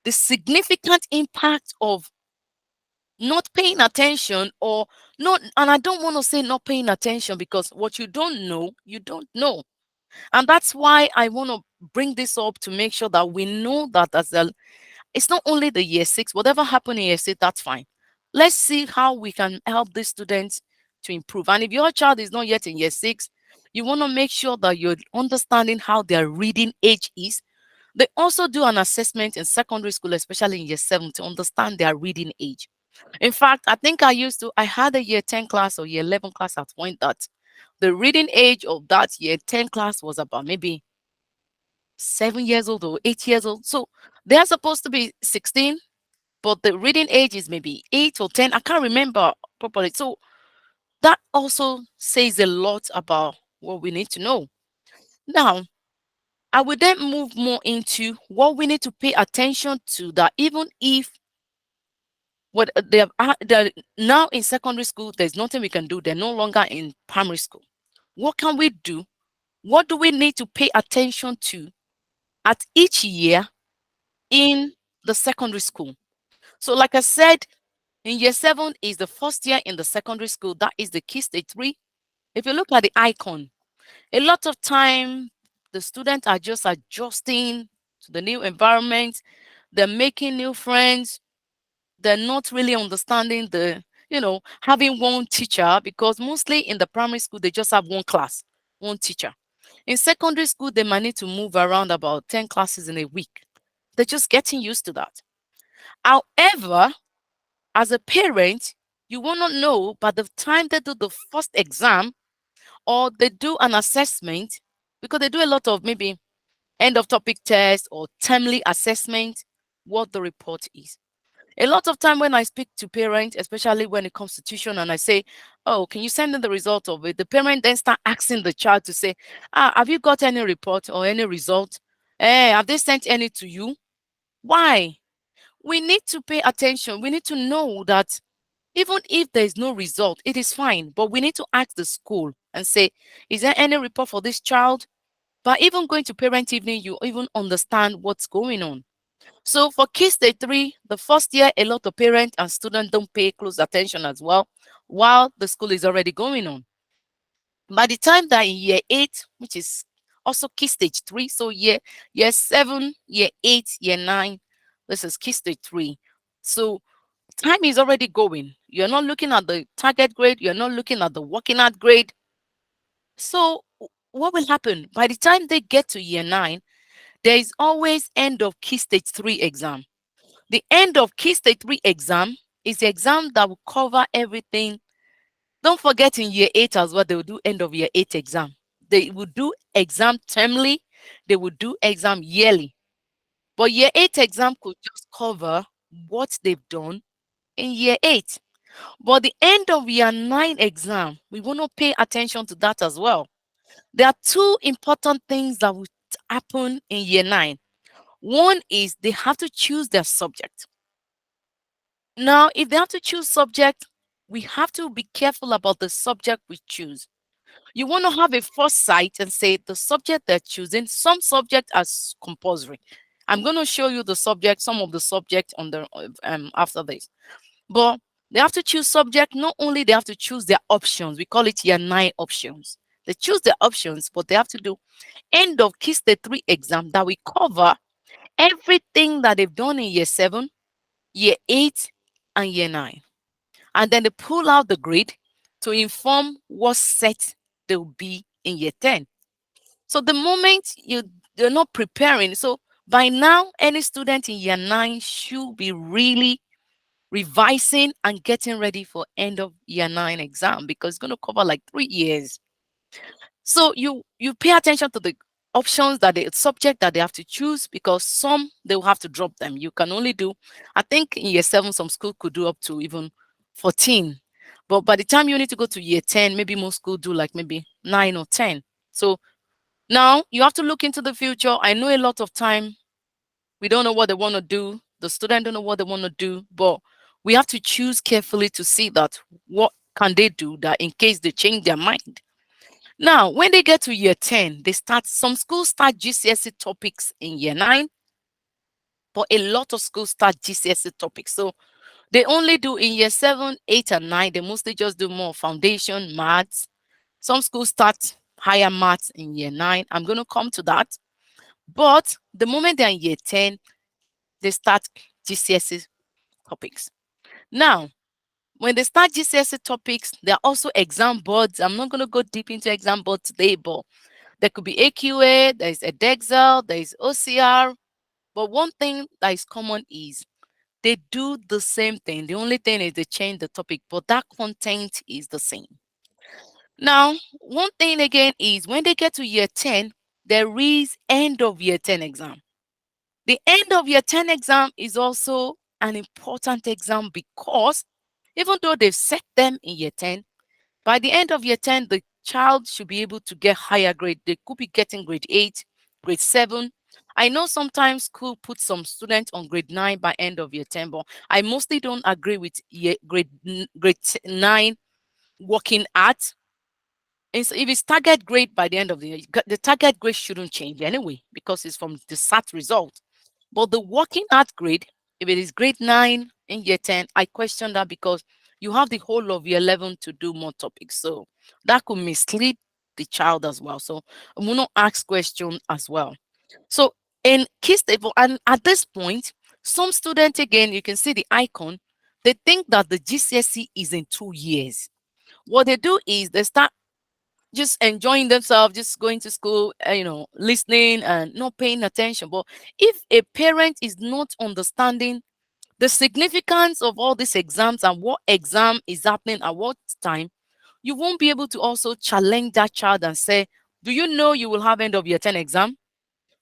the significant impact of not paying attention or not. And I don't want to say not paying attention because what you don't know, you don't know. And that's why I want to bring this up to make sure that we know that it's not only the year 6, whatever happened in year 6, that's fine. Let's see how we can help the students to improve. And if your child is not yet in year 6, you want to make sure that you're understanding how their reading age is. They also do an assessment in secondary school, especially in year 7, to understand their reading age. In fact, I think I had a year 10 class or year 11 class at point that the reading age of that year 10 class was about maybe 7 years old or 8 years old. So they're supposed to be 16, but the reading age is maybe 8 or 10. I can't remember properly. So that also says a lot about what we need to know. Now, I will then move more into what we need to pay attention to, that even if what they're now in secondary school, there's nothing we can do. They're no longer in primary school. What can we do? What do we need to pay attention to at each year in the secondary school? So like I said, in year 7 is the first year in the secondary school. That is the key stage 3. If you look at the icon, a lot of time the students are just adjusting to the new environment. they're making new friends, they're not really understanding having one teacher, because mostly in the primary school, they just have one class, one teacher. In secondary school, they might need to move around about 10 classes in a week. They're just getting used to that. However, as a parent, you will not know by the time they do the first exam or they do an assessment, because they do a lot of maybe end of topic test or termly assessment, what the report is. A lot of time when I speak to parents, especially when it comes to tuition, and I say, "Oh, can you send in the result of it?" The parent then start asking the child to say, "Have you got any report or any result? Have they sent any to you?" Why? We need to pay attention. We need to know that even if there is no result, it is fine. But we need to ask the school and say, "Is there any report for this child?" But even going to parent evening, you even understand what's going on. So for Key Stage 3, the first year, a lot of parents and students don't pay close attention as well, while the school is already going on. By the time that in year 8, which is also Key Stage 3, so year 7, year 8, year 9, this is Key Stage 3. So time is already going. You're not looking at the target grade, you're not looking at the working out grade. So what will happen? By the time they get to year 9, there is always end of Key Stage 3 exam. The end of Key Stage 3 exam is the exam that will cover everything. Don't forget in year 8 as well, they will do end of year 8 exam. They will do exam termly, they will do exam yearly. But year 8 exam could just cover what they've done in year 8. But the end of year 9 exam, we want to pay attention to that as well. There are two important things that will happen in year 9. One is they have to choose their subject. Now, if they have to choose subject, we have to be careful about the subject we choose. You want to have a foresight and say the subject they're choosing, some subjects are compulsory. I'm going to show you the subject, some of the subject on the after this. But they have to choose subject. Not only they have to choose their options, we call it year 9 options. They choose their options, but they have to do end of Key Stage 3 exam that we cover everything that they've done in year 7, year 8, and year 9. And then they pull out the grade to inform what set they'll be in year 10. So the moment you're not preparing, so by now, any student in year 9 should be really revising and getting ready for end of year 9 exam, because it's going to cover like 3 years. So you pay attention to the options, that the subject that they have to choose, because some they will have to drop them. You can only do, I think in year 7, some school could do up to even 14. But by the time you need to go to year 10, maybe most school do like maybe 9 or 10. So now you have to look into the future. I know a lot of time we don't know what they want to do. The student don't know what they want to do, but we have to choose carefully to see that what can they do that in case they change their mind. Now, when they get to year 10, some schools start GCSE topics in year 9, but a lot of schools start GCSE topics. So they only do in year 7, 8, and 9. They mostly just do more foundation, maths. Some schools start higher maths in year 9. I'm going to come to that. But the moment they're in year 10, they start GCSE topics. Now, when they start GCSE topics, there are also exam boards. I'm not going to go deep into exam board today, but there could be AQA, there is Edexcel, there is OCR. But one thing that is common is they do the same thing. The only thing is they change the topic, but that content is the same. Now, one thing again is when they get to year 10, there is end of year 10 exam. The end of year 10 exam is also an important exam, because even though they've set them in year 10, by the end of year 10, the child should be able to get higher grade. They could be getting grade 8, grade 7. I know sometimes school puts some students on grade 9 by end of year 10, but I mostly don't agree with grade 9 working at. If it's target grade by the end of the year, the target grade shouldn't change anyway, because it's from the SAT result. But the working out grade, if it is grade 9 in year 10, I question that, because you have the whole of year 11 to do more topics. So that could mislead the child as well. So we will not ask question as well. So in key stage, and at this point, Some students, again, you can see the icon, they think that the GCSE is in 2 years. What they do is they start just enjoying themselves, just going to school, listening and not paying attention. But if a parent is not understanding the significance of all these exams and what exam is happening at what time, you won't be able to also challenge that child and say, do you know you will have end of year 10 exam?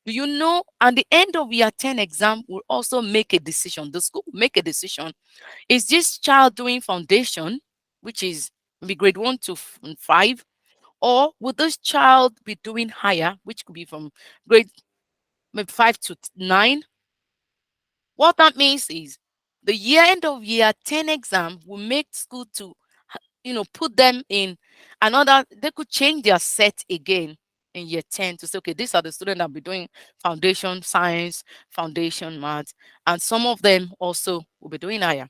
Do you know? And the end of year 10 exam will also make a decision. The school will make a decision. Is this child doing foundation, which is maybe grade 1 to 5? Or would this child be doing higher, which could be from grade maybe 5 to 9? What that means is the year end of year 10 exam will make school to, put them in another, they could change their set again in year 10 to say, okay, these are the students that will be doing foundation science, foundation math, and some of them also will be doing higher.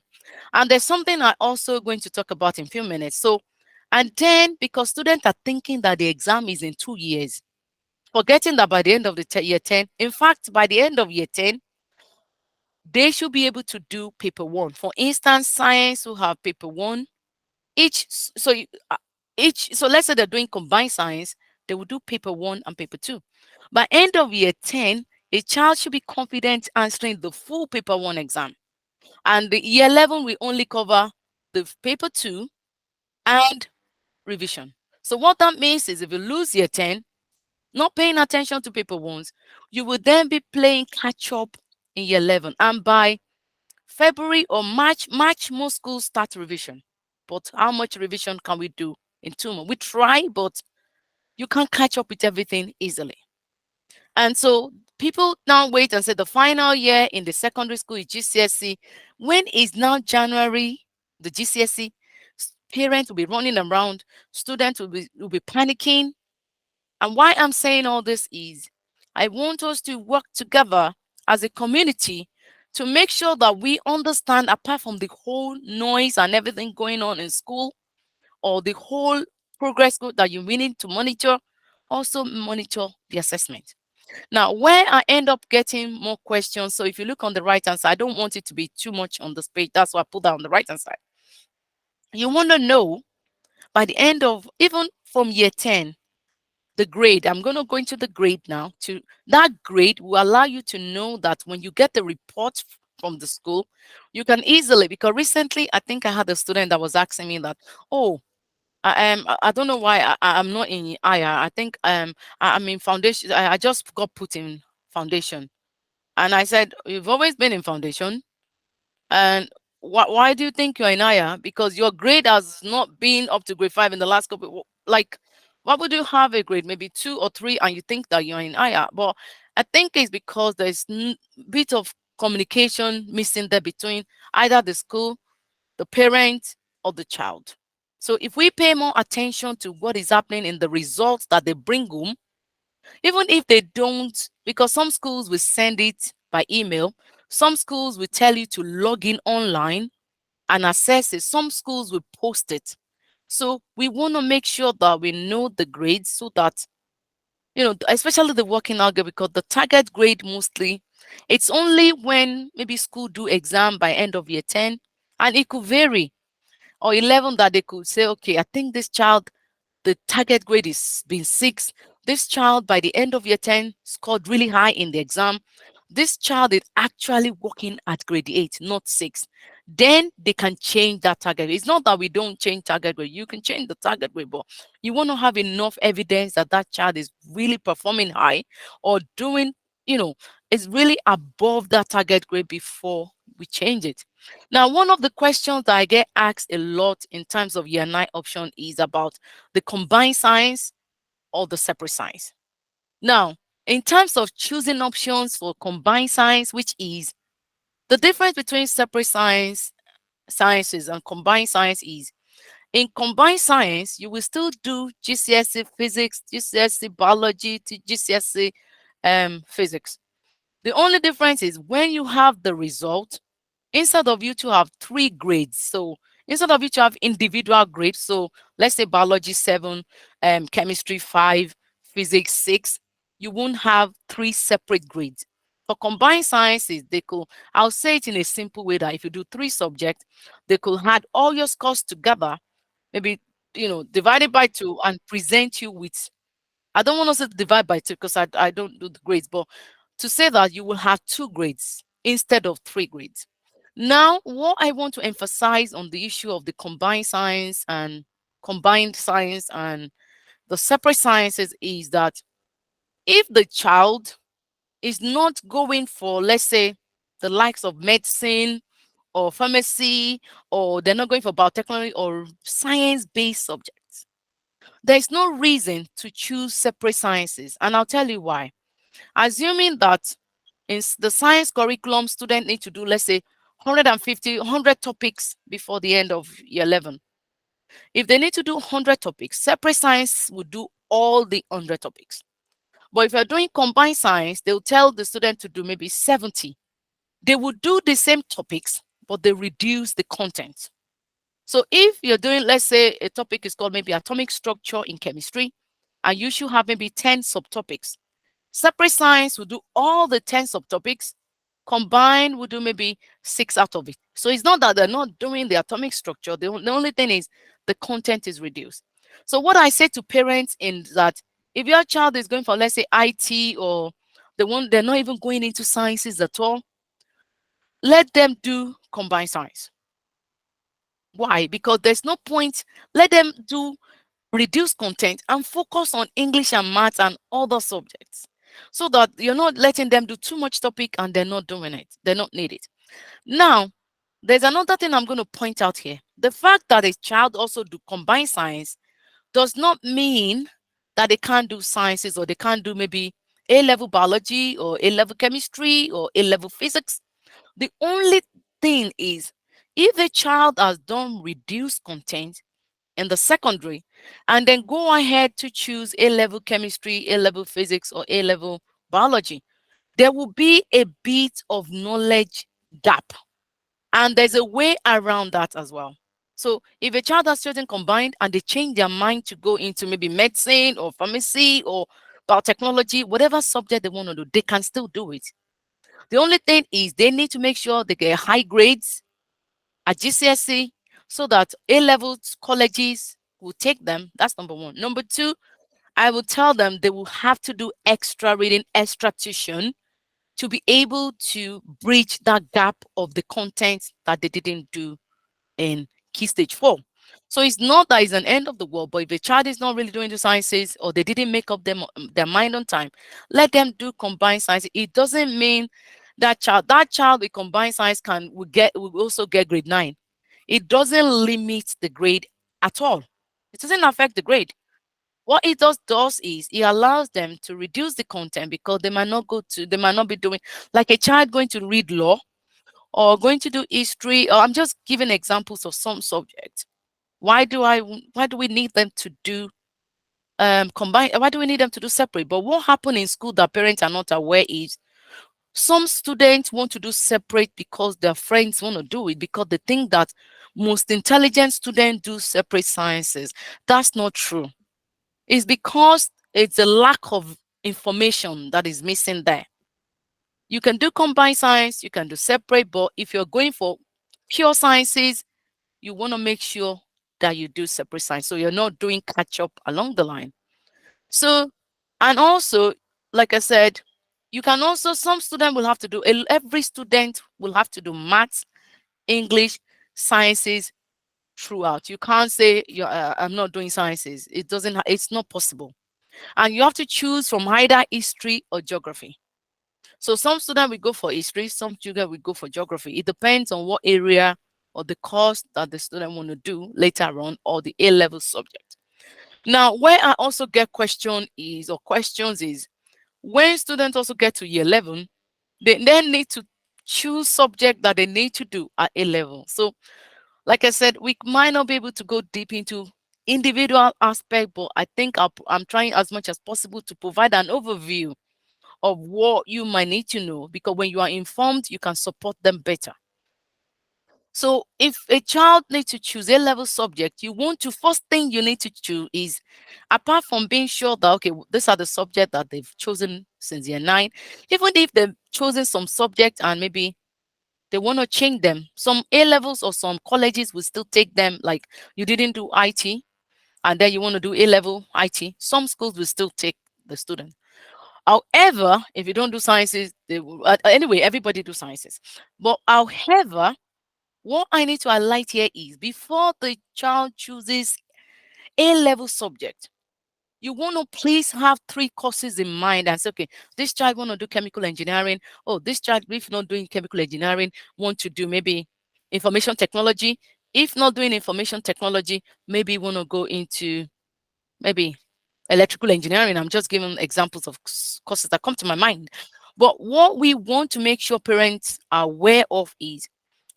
And there's something I also going to talk about in a few minutes. So, and then because students are thinking that the exam is in 2 years, forgetting that by the end of the year 10, in fact, by the end of year 10, they should be able to do paper one. For instance, science will have paper one. So let's say they're doing combined science, they will do paper one and paper two. By end of year 10, a child should be confident answering the full paper one exam. And the year 11 will only cover the paper two and revision. So what that means is if you lose year 10, not paying attention to paper ones, you will then be playing catch up in year 11. And by February or March, most schools start revision. But how much revision can we do in 2 months? We try, but you can't catch up with everything easily. And so people now wait and say the final year in the secondary school is GCSE. When is now January, the GCSE? Parents will be running around, students will be panicking. And why I'm saying all this is I want us to work together as a community to make sure that we understand, apart from the whole noise and everything going on in school or the whole progress that you need to monitor, also monitor the assessment. Now, where I end up getting more questions, so if you look on the right hand side, I don't want it to be too much on this page. That's why I put that on the right hand side. You want to know by the end of even from year 10, the grade. I'm going to go into the grade now. To that grade will allow you to know that when you get the report from the school, you can easily, because recently I think I had a student that was asking me that, oh, I don't know why I'm not in IR. I think I'm in foundation. I just got put in foundation. And I said, you've always been in foundation. And why do you think you're in higher? Because your grade has not been up to grade 5 in the last couple. Like, why would you have a grade maybe 2 or 3 and you think that you're in higher? But I think it's because there's bit of communication missing there between either the school, the parent, or the child. So if we pay more attention to what is happening in the results that they bring home, even if they don't, because some schools will send it by email, some schools will tell you to log in online and access it, some schools will post it. So we want to make sure that we know the grades so that, especially the working algebra, because the target grade mostly, it's only when maybe school do exam by end of year 10, and it could vary, or 11, that they could say, okay, I think this child, the target grade is been 6. This child by the end of year 10 scored really high in the exam. This child is actually working at grade 8, not 6. Then they can change that target. It's not that we don't change target grade. You can change the target grade, but you want to have enough evidence that that child is really performing high or doing, is really above that target grade before we change it. Now, one of the questions that I get asked a lot in terms of year 9 option is about the combined science or the separate science. Now, in terms of choosing options for combined science, which is the difference between separate sciences and combined science is, in combined science, you will still do GCSE physics, GCSE biology, GCSE physics. The only difference is when you have the result, instead of you to have 3 grades, so instead of you to have individual grades, so let's say biology 7, chemistry 5, physics 6, you won't have 3 separate grades. For combined sciences, they could, I'll say it in a simple way that if you do 3 subjects, they could add all your scores together, maybe, divide it by 2 and present you with, I don't want to say divide by 2 because I don't do the grades, but to say that you will have 2 grades instead of 3 grades. Now, what I want to emphasize on the issue of the combined science and the separate sciences is that if the child is not going for, let's say, the likes of medicine or pharmacy, or they're not going for biotechnology or science-based subjects, there is no reason to choose separate sciences. And I'll tell you why. Assuming that in the science curriculum, students need to do, let's say, 100 topics before the end of year 11. If they need to do 100 topics, separate science will do all the 100 topics. But if you're doing combined science, they'll tell the student to do maybe 70. They will do the same topics, but they reduce the content. So if you're doing, let's say, a topic is called maybe atomic structure in chemistry, and you should have maybe 10 subtopics. Separate science will do all the 10 subtopics. Combined will do maybe 6 out of it. So it's not that they're not doing the atomic structure. The only thing is the content is reduced. So what I say to parents is that if your child is going for, let's say, IT, or they're not even going into sciences at all, let them do combined science. Why? Because there's no point. Let them do reduce content and focus on English and maths and other subjects, so that you're not letting them do too much topic and they're not doing it. They don't need it. Now, there's another thing I'm going to point out here. The fact that a child also do combined science does not mean that they can't do sciences, or they can't do maybe A-level biology or A-level chemistry or A-level physics. The only thing is, if a child has done reduced content in the secondary and then go ahead to choose A-level chemistry, A-level physics, or A-level biology, there will be a bit of knowledge gap. And there's a way around that as well. So if a child has chosen combined and they change their mind to go into maybe medicine or pharmacy or biotechnology, whatever subject they want to do, they can still do it. The only thing is they need to make sure they get high grades at GCSE, so that A-level colleges will take them. That's number one. Number two, I will tell them they will have to do extra reading, extra tuition, to be able to bridge that gap of the content that they didn't do in Key Stage 4. So it's not that it's an end of the world, but if a child is not really doing the sciences, or they didn't make up their mind on time, let them do combined science. It doesn't mean that child with combined science will also get grade 9. It doesn't limit the grade at all. It doesn't affect the grade. What it does is it allows them to reduce the content, because they might not be doing, like a child going to read law or going to do history, or I'm just giving examples of some subjects. Why do we need them to do combined? Why do we need them to do separate? But what happened in school that parents are not aware is, some students want to do separate because their friends want to do it, because they think that most intelligent students do separate sciences. That's not true. It's because it's a lack of information that is missing there. You can do combined science, you can do separate, but if you're going for pure sciences, you want to make sure that you do separate science, so you're not doing catch up along the line. So, and also, like I said, you can also, some student will have to do, every student will have to do maths, English, sciences throughout. You can't say I'm not doing sciences. It's not possible. And you have to choose from either history or geography. So some students will go for history, some students will go for geography. It depends on what area or the course that the student want to do later on, or the A-level subject. Now, where I also get questions is, when students also get to year 11, they then need to choose subject that they need to do at A-level. So, like I said, we might not be able to go deep into individual aspect, but I think I'm trying as much as possible to provide an overview of what you might need to know, because when you are informed, you can support them better. So if a child needs to choose A-level subject, first thing you need to choose is, apart from being sure that, okay, these are the subject that they've chosen since year 9. Even if they've chosen some subject and maybe they want to change them, some A levels or some colleges will still take them. Like you didn't do IT and then you want to do A level IT, some schools will still take the student. However, if you don't do sciences, they will, anyway, everybody do sciences. But however, what I need to highlight here is before the child chooses A level subject, you want to please have three courses in mind and say, okay, this child want to do chemical engineering. Oh, this child, if not doing chemical engineering, want to do maybe information technology. If not doing information technology, maybe want to go into maybe electrical engineering. I'm just giving examples of courses that come to my mind. But what we want to make sure parents are aware of is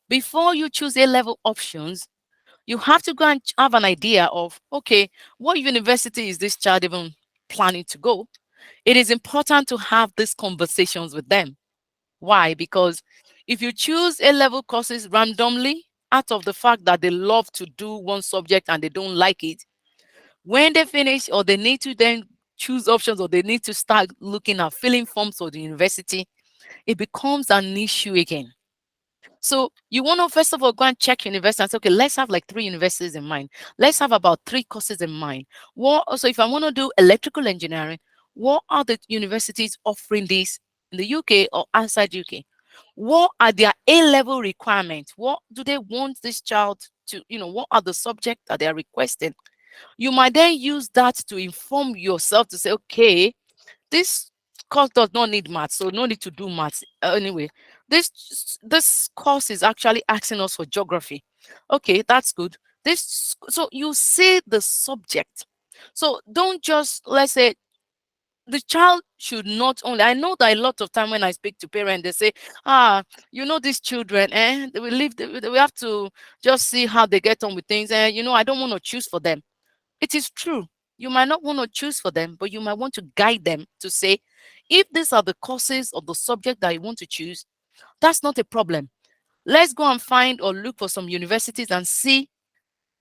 before you choose A level options, you have to go and have an idea of, okay, what university is this child even planning to go? It is important to have these conversations with them. Why? Because if you choose A level courses randomly, out of the fact that they love to do one subject and they don't like it, when they finish or they need to then choose options or they need to start looking at filling forms for the university, it becomes an issue again. So you want to first of all go and check university and say, okay, let's have like 3 universities in mind. Let's have about 3 courses in mind. What also if I want to do electrical engineering, what are the universities offering this in the UK or outside UK? What are their A-level requirements? What do they want this child to, what are the subjects that they are requesting? You might then use that to inform yourself to say, okay, this course does not need maths, so no need to do maths. Anyway, this course is actually asking us for geography. Okay, that's good. So you see the subject. So don't just, let's say, the child should not only, I know that a lot of time when I speak to parents, they say, these children, they will leave, we have to just see how they get on with things. I don't want to choose for them. It is true. You might not want to choose for them, but you might want to guide them to say, if these are the courses or the subject that you want to choose, that's not a problem. Let's go and find or look for some universities and see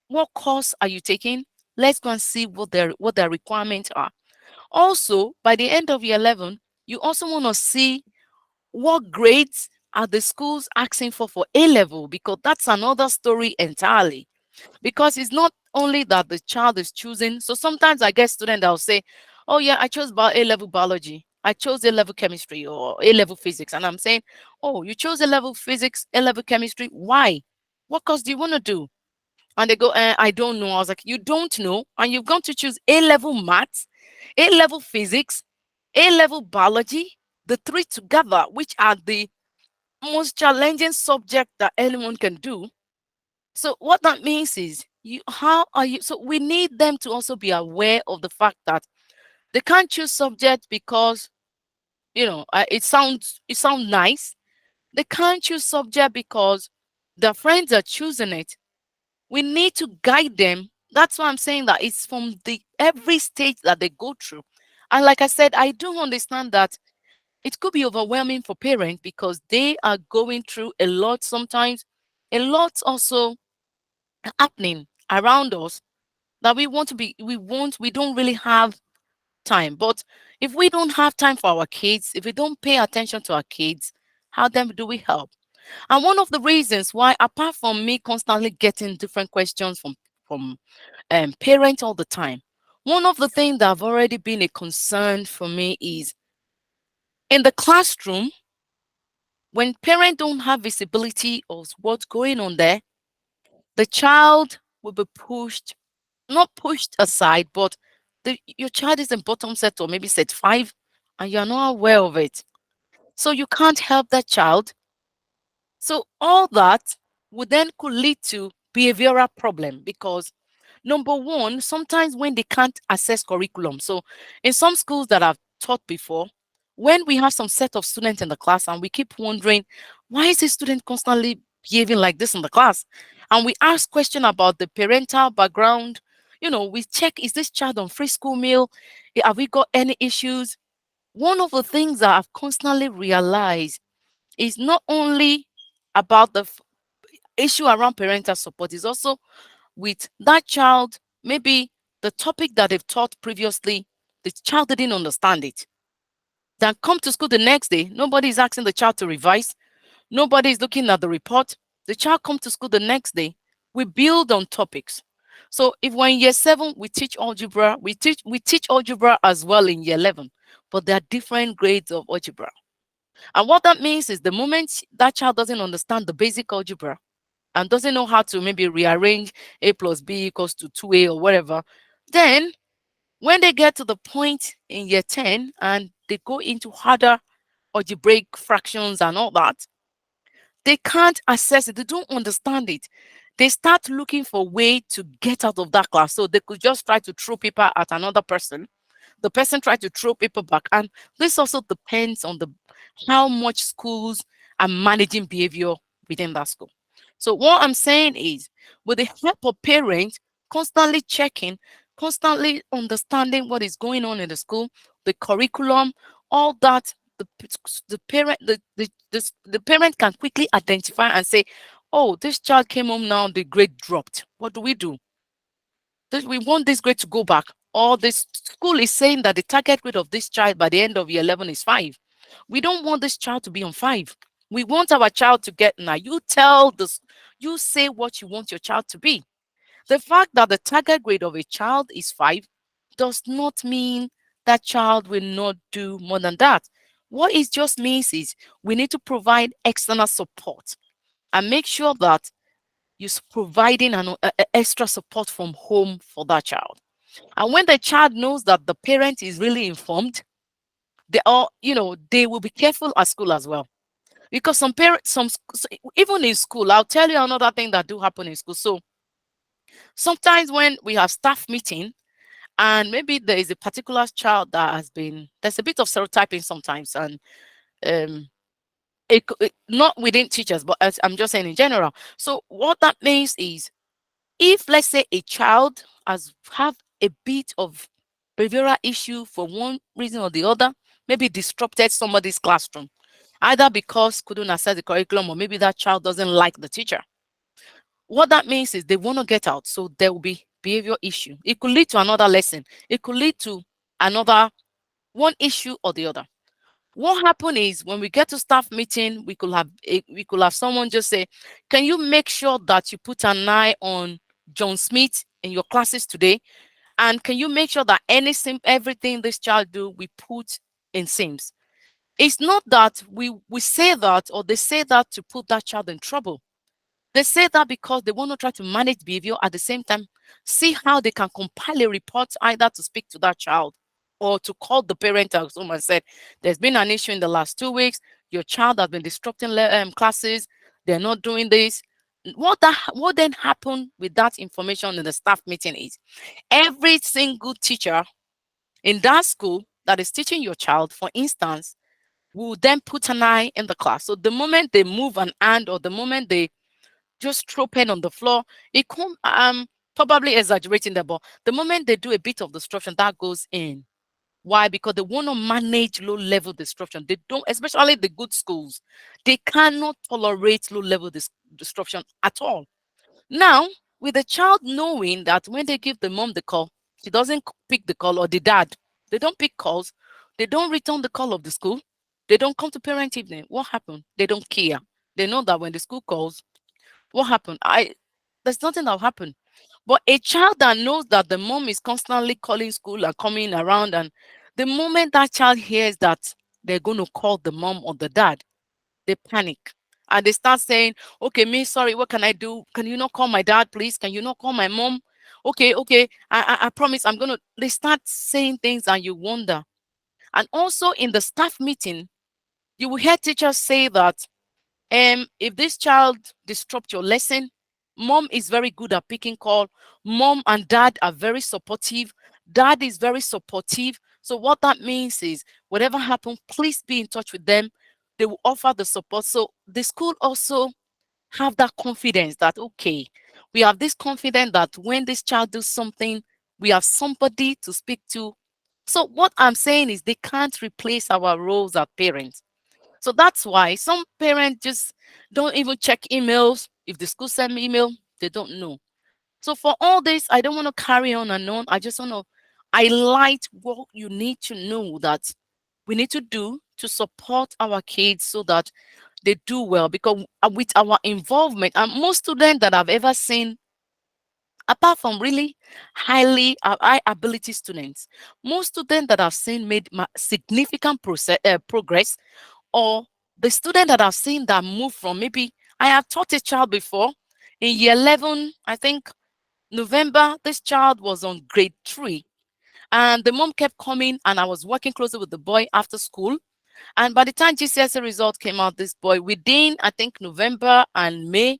what course are you taking. Let's go and see what their requirements are. Also, by the end of year 11, you also want to see what grades are the schools asking for A level, because that's another story entirely. Because it's not only that the child is choosing. So sometimes I get students that will say, oh yeah, I chose A-level biology. I chose A-level chemistry or A-level physics. And I'm saying, oh, you chose A-level physics, A-level chemistry. Why? What course do you want to do? And they go, I don't know. I was like, you don't know? And you've gone to choose A-level maths, A-level physics, A-level biology, the three together, which are the most challenging subject that anyone can do. So what that means is, how are you? So we need them to also be aware of the fact that they can't choose subject because it sounds nice. They can't choose subject because their friends are choosing it. We need to guide them. That's why I'm saying that it's from the every stage that they go through. And like I said, I do understand that it could be overwhelming for parents because they are going through a lot sometimes, a lot also happening around us that we don't really have time. But if we don't have time for our kids, if we don't pay attention to our kids, how then do we help? And one of the reasons why, apart from me constantly getting different questions from parents all the time, one of the things that have already been a concern for me is in the classroom, when parents don't have visibility of what's going on there, the child will be pushed, not pushed aside, but your child is in bottom set or maybe set 5 and you're not aware of it. So you can't help that child. So all that would then could lead to behavioral problem because number one, sometimes when they can't access curriculum. So in some schools that I've taught before, when we have some set of students in the class and we keep wondering, why is this student constantly behaving like this in the class? And we ask question about the parental background. We check, is this child on free school meal? Have we got any issues? One of the things that I've constantly realized is not only about the issue around parental support, is also with that child, maybe the topic that they've taught previously, the child didn't understand it. Then come to school the next day. Nobody is asking the child to revise. Nobody is looking at the report. The child come to school the next day. We build on topics. So if we're in year 7, we teach algebra. We teach algebra as well in year 11, but there are different grades of algebra. And what that means is the moment that child doesn't understand the basic algebra and doesn't know how to maybe rearrange a plus b equals to 2a or whatever, then when they get to the point in year 10 and they go into harder algebraic fractions and all that, they can't access it. They don't understand it. They start looking for a way to get out of that class. So they could just try to throw paper at another person. The person tried to throw paper back. And this also depends on the how much schools are managing behavior within that school. So what I'm saying is, with the help of parents constantly checking, constantly understanding what is going on in the school, the curriculum, all that, the parent the parent can quickly identify and say, oh, this child came home now, the grade dropped. What do we do? We want this grade to go back. Or this school is saying that the target grade of this child by the end of year 11 is 5. We don't want this child to be on 5. We want our child to get now. You tell this, you say what you want your child to be. The fact that the target grade of a child is 5 does not mean that child will not do more than that. What it just means is we need to provide external support and make sure that you're providing an extra support from home for that child. And when the child knows that the parent is really informed, they are, they will be careful at school as well. Because some parents, even in school, I'll tell you another thing that do happen in school. So sometimes when we have staff meeting, and maybe there is a particular child that there's a bit of stereotyping sometimes, and um, not within teachers, but as I'm just saying in general. So what that means is, if let's say a child has have a bit of behavioral issue for one reason or the other, maybe disrupted somebody's classroom, either because couldn't access the curriculum or maybe that child doesn't like the teacher. What that means is they want to get out, so there will be behavior issue. It could lead to another lesson. It could lead to another one issue or the other. What happened is when we get to staff meeting, we could have someone just say, "Can you make sure that you put an eye on John Smith in your classes today? And can you make sure that everything this child do we put in Sims?" It's not that we say that or they say that to put that child in trouble. They say that because they want to try to manage behavior at the same time, see how they can compile a report either to speak to that child or to call the parent out. Someone said, there's been an issue in the last 2 weeks. Your child has been disrupting classes. They're not doing this. What then happened with that information in the staff meeting is every single teacher in that school that is teaching your child, for instance, will then put an eye in the class. So the moment they move an hand or the moment they just throw pen on the floor, it could probably exaggerating that, but the moment they do a bit of disruption, that goes in. Why? Because they want to manage low-level disruption. They don't, especially the good schools, they cannot tolerate low-level disruption at all. Now, with the child knowing that when they give the mom the call, she doesn't pick the call, or the dad, they don't pick calls, they don't return the call of the school, they don't come to parent evening. What happened? They don't care. They know that when the school calls, what happened? There's nothing that'll happen. But a child that knows that the mom is constantly calling school and coming around, and the moment that child hears that they're going to call the mom or the dad, they panic. And they start saying, okay, me, sorry, what can I do? Can you not call my dad, please? Can you not call my mom? Okay, I promise I'm gonna. They start saying things and you wonder. And also in the staff meeting, you will hear teachers say that if this child disrupt your lesson, mom is very good at picking call. Mom and dad are very supportive. Dad is very supportive. So what that means is whatever happens, please be in touch with them. They will offer the support. So the school also have that confidence that, okay, we have this confidence that when this child does something, we have somebody to speak to. So what I'm saying is they can't replace our roles as parents. So that's why some parents just don't even check emails. If the school send me email, they don't know. So for all this, I don't want to carry on and on. I just want to highlight what you need to know, that we need to do to support our kids so that they do well. Because with our involvement, and most students that I've ever seen, apart from really highly high ability students, most students that I've seen made significant progress, or the student that I've seen that moved from, maybe I have taught a child before in year 11, I think November, this child was on grade 3. And the mom kept coming, and I was working closely with the boy after school. And by the time GCSE result came out, this boy, within, I think, November and May,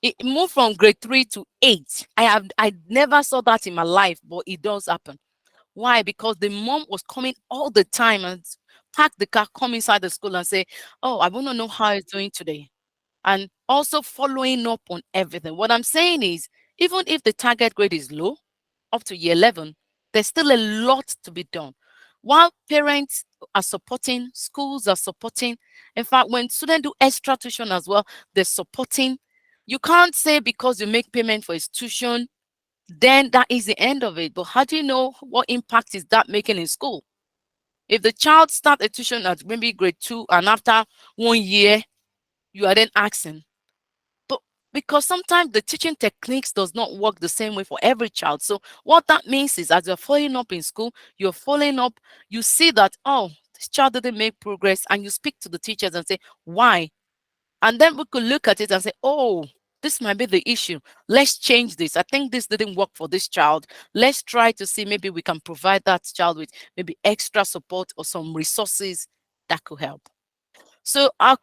it moved from grade 3 to 8. I never saw that in my life, but it does happen. Why? Because the mom was coming all the time and park the car, come inside the school and say, "Oh, I want to know how he's doing today." And also following up on everything. What I'm saying is, even if the target grade is low, up to year 11, there's still a lot to be done. While parents are supporting, schools are supporting. In fact, when students do extra tuition as well, they're supporting. You can't say because you make payment for his tuition, then that is the end of it. But how do you know what impact is that making in school? If the child start a tuition at maybe grade 2, and after 1 year, you are then asking, but because sometimes the teaching techniques does not work the same way for every child. So what that means is, as you're following up in school, you're following up, you see that, oh, this child didn't make progress, and you speak to the teachers and say, why? And then we could look at it and say, oh, this might be the issue. Let's change this. I think this didn't work for this child. Let's try to see, maybe we can provide that child with maybe extra support or some resources that could help. So I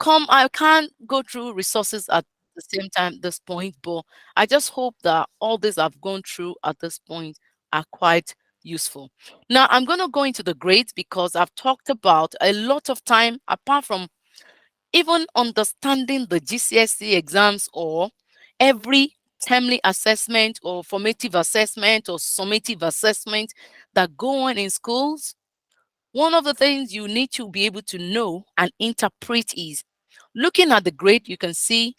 can't go through resources at the same time at this point, but I just hope that all this I've gone through at this point are quite useful. Now I'm going to go into the grades, because I've talked about a lot of time, apart from even understanding the GCSE exams, or every termly assessment or formative assessment or summative assessment that go on in schools. One of the things you need to be able to know and interpret is, looking at the grade, you can see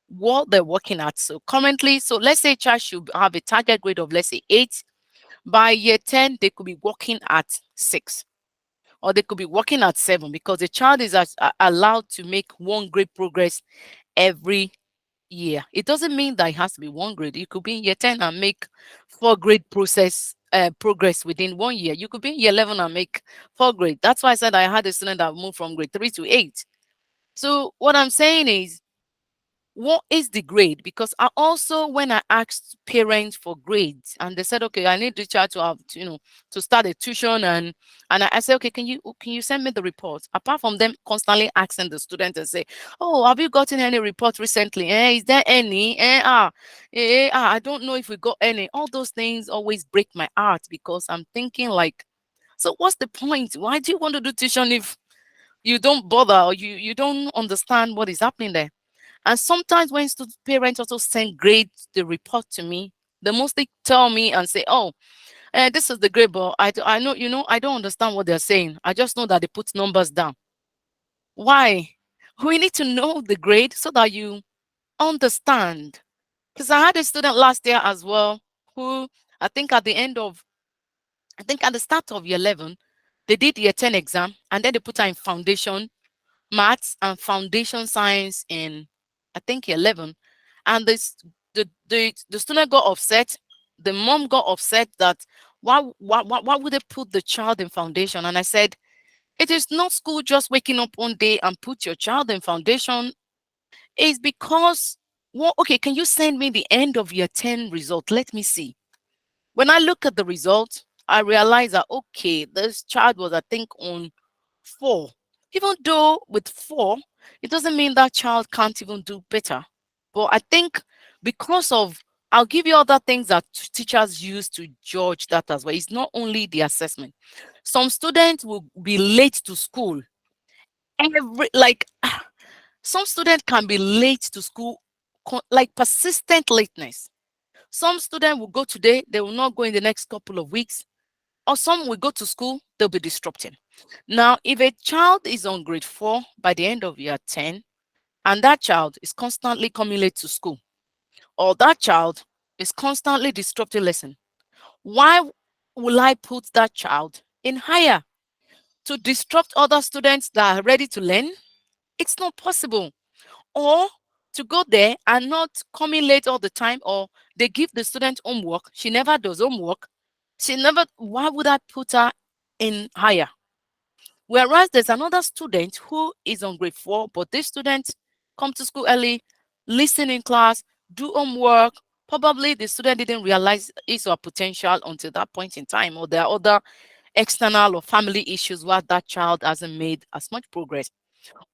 what they're working at. So currently, so let's say a child should have a target grade of, let's say, 8. By year 10, they could be working at 6, or they could be working at 7, because the child is allowed to make one grade progress every year. It doesn't mean that it has to be one grade. You could be in year 10 and make 4 grade progress within 1 year. You could be in year 11 and make 4 grade. That's why I said I had a student that moved from grade 3 to 8. So what I'm saying is, what is the grade? Because I also, when I asked parents for grades, and they said, okay, I need the child to have, to start a tuition, and I said, okay, can you send me the report? Apart from them constantly asking the student and say, oh, have you gotten any report recently? Is there any? I don't know if we got any. All those things always break my heart, because I'm thinking like, so what's the point? Why do you want to do tuition if you don't bother, or you don't understand what is happening there? And sometimes when parents also send grades, the report to me, they mostly tell me and say, oh, this is the grade, but I know, I don't understand what they're saying. I just know that they put numbers down. Why? We need to know the grade so that you understand. Because I had a student last year as well, who I think at the end of, I think at the start of year 11, they did year 10 exam, and then they put her in foundation maths and foundation science in, I think, 11. And the student got upset. The mom got upset that, why would they put the child in foundation? And I said, it is not school just waking up one day and put your child in foundation. It's because, well, okay, can you send me the end of year 10 result? Let me see. When I look at the result, I realize that, okay, this child was, I think, on 4. Even though with 4, it doesn't mean that child can't even do better. But I think because of, I'll give you other things that teachers use to judge that as well. It's not only the assessment. Some students will be late to school. Like, some students can be late to school, like persistent lateness. Some students will go today, they will not go in the next couple of weeks. Or some will go to school, they'll be disrupting. Now, if a child is on grade 4 by the end of year 10, and that child is constantly coming late to school, or that child is constantly disrupting lesson, why will I put that child in higher? to disrupt other students that are ready to learn? It's not possible. Or to go there and not coming late all the time, or they give the student homework, she never does homework. She never, why would I put her in higher? Whereas there's another student who is on grade 4, but this student come to school early, listen in class, do homework. Probably the student didn't realize his or her potential until that point in time, or there are other external or family issues where that child hasn't made as much progress.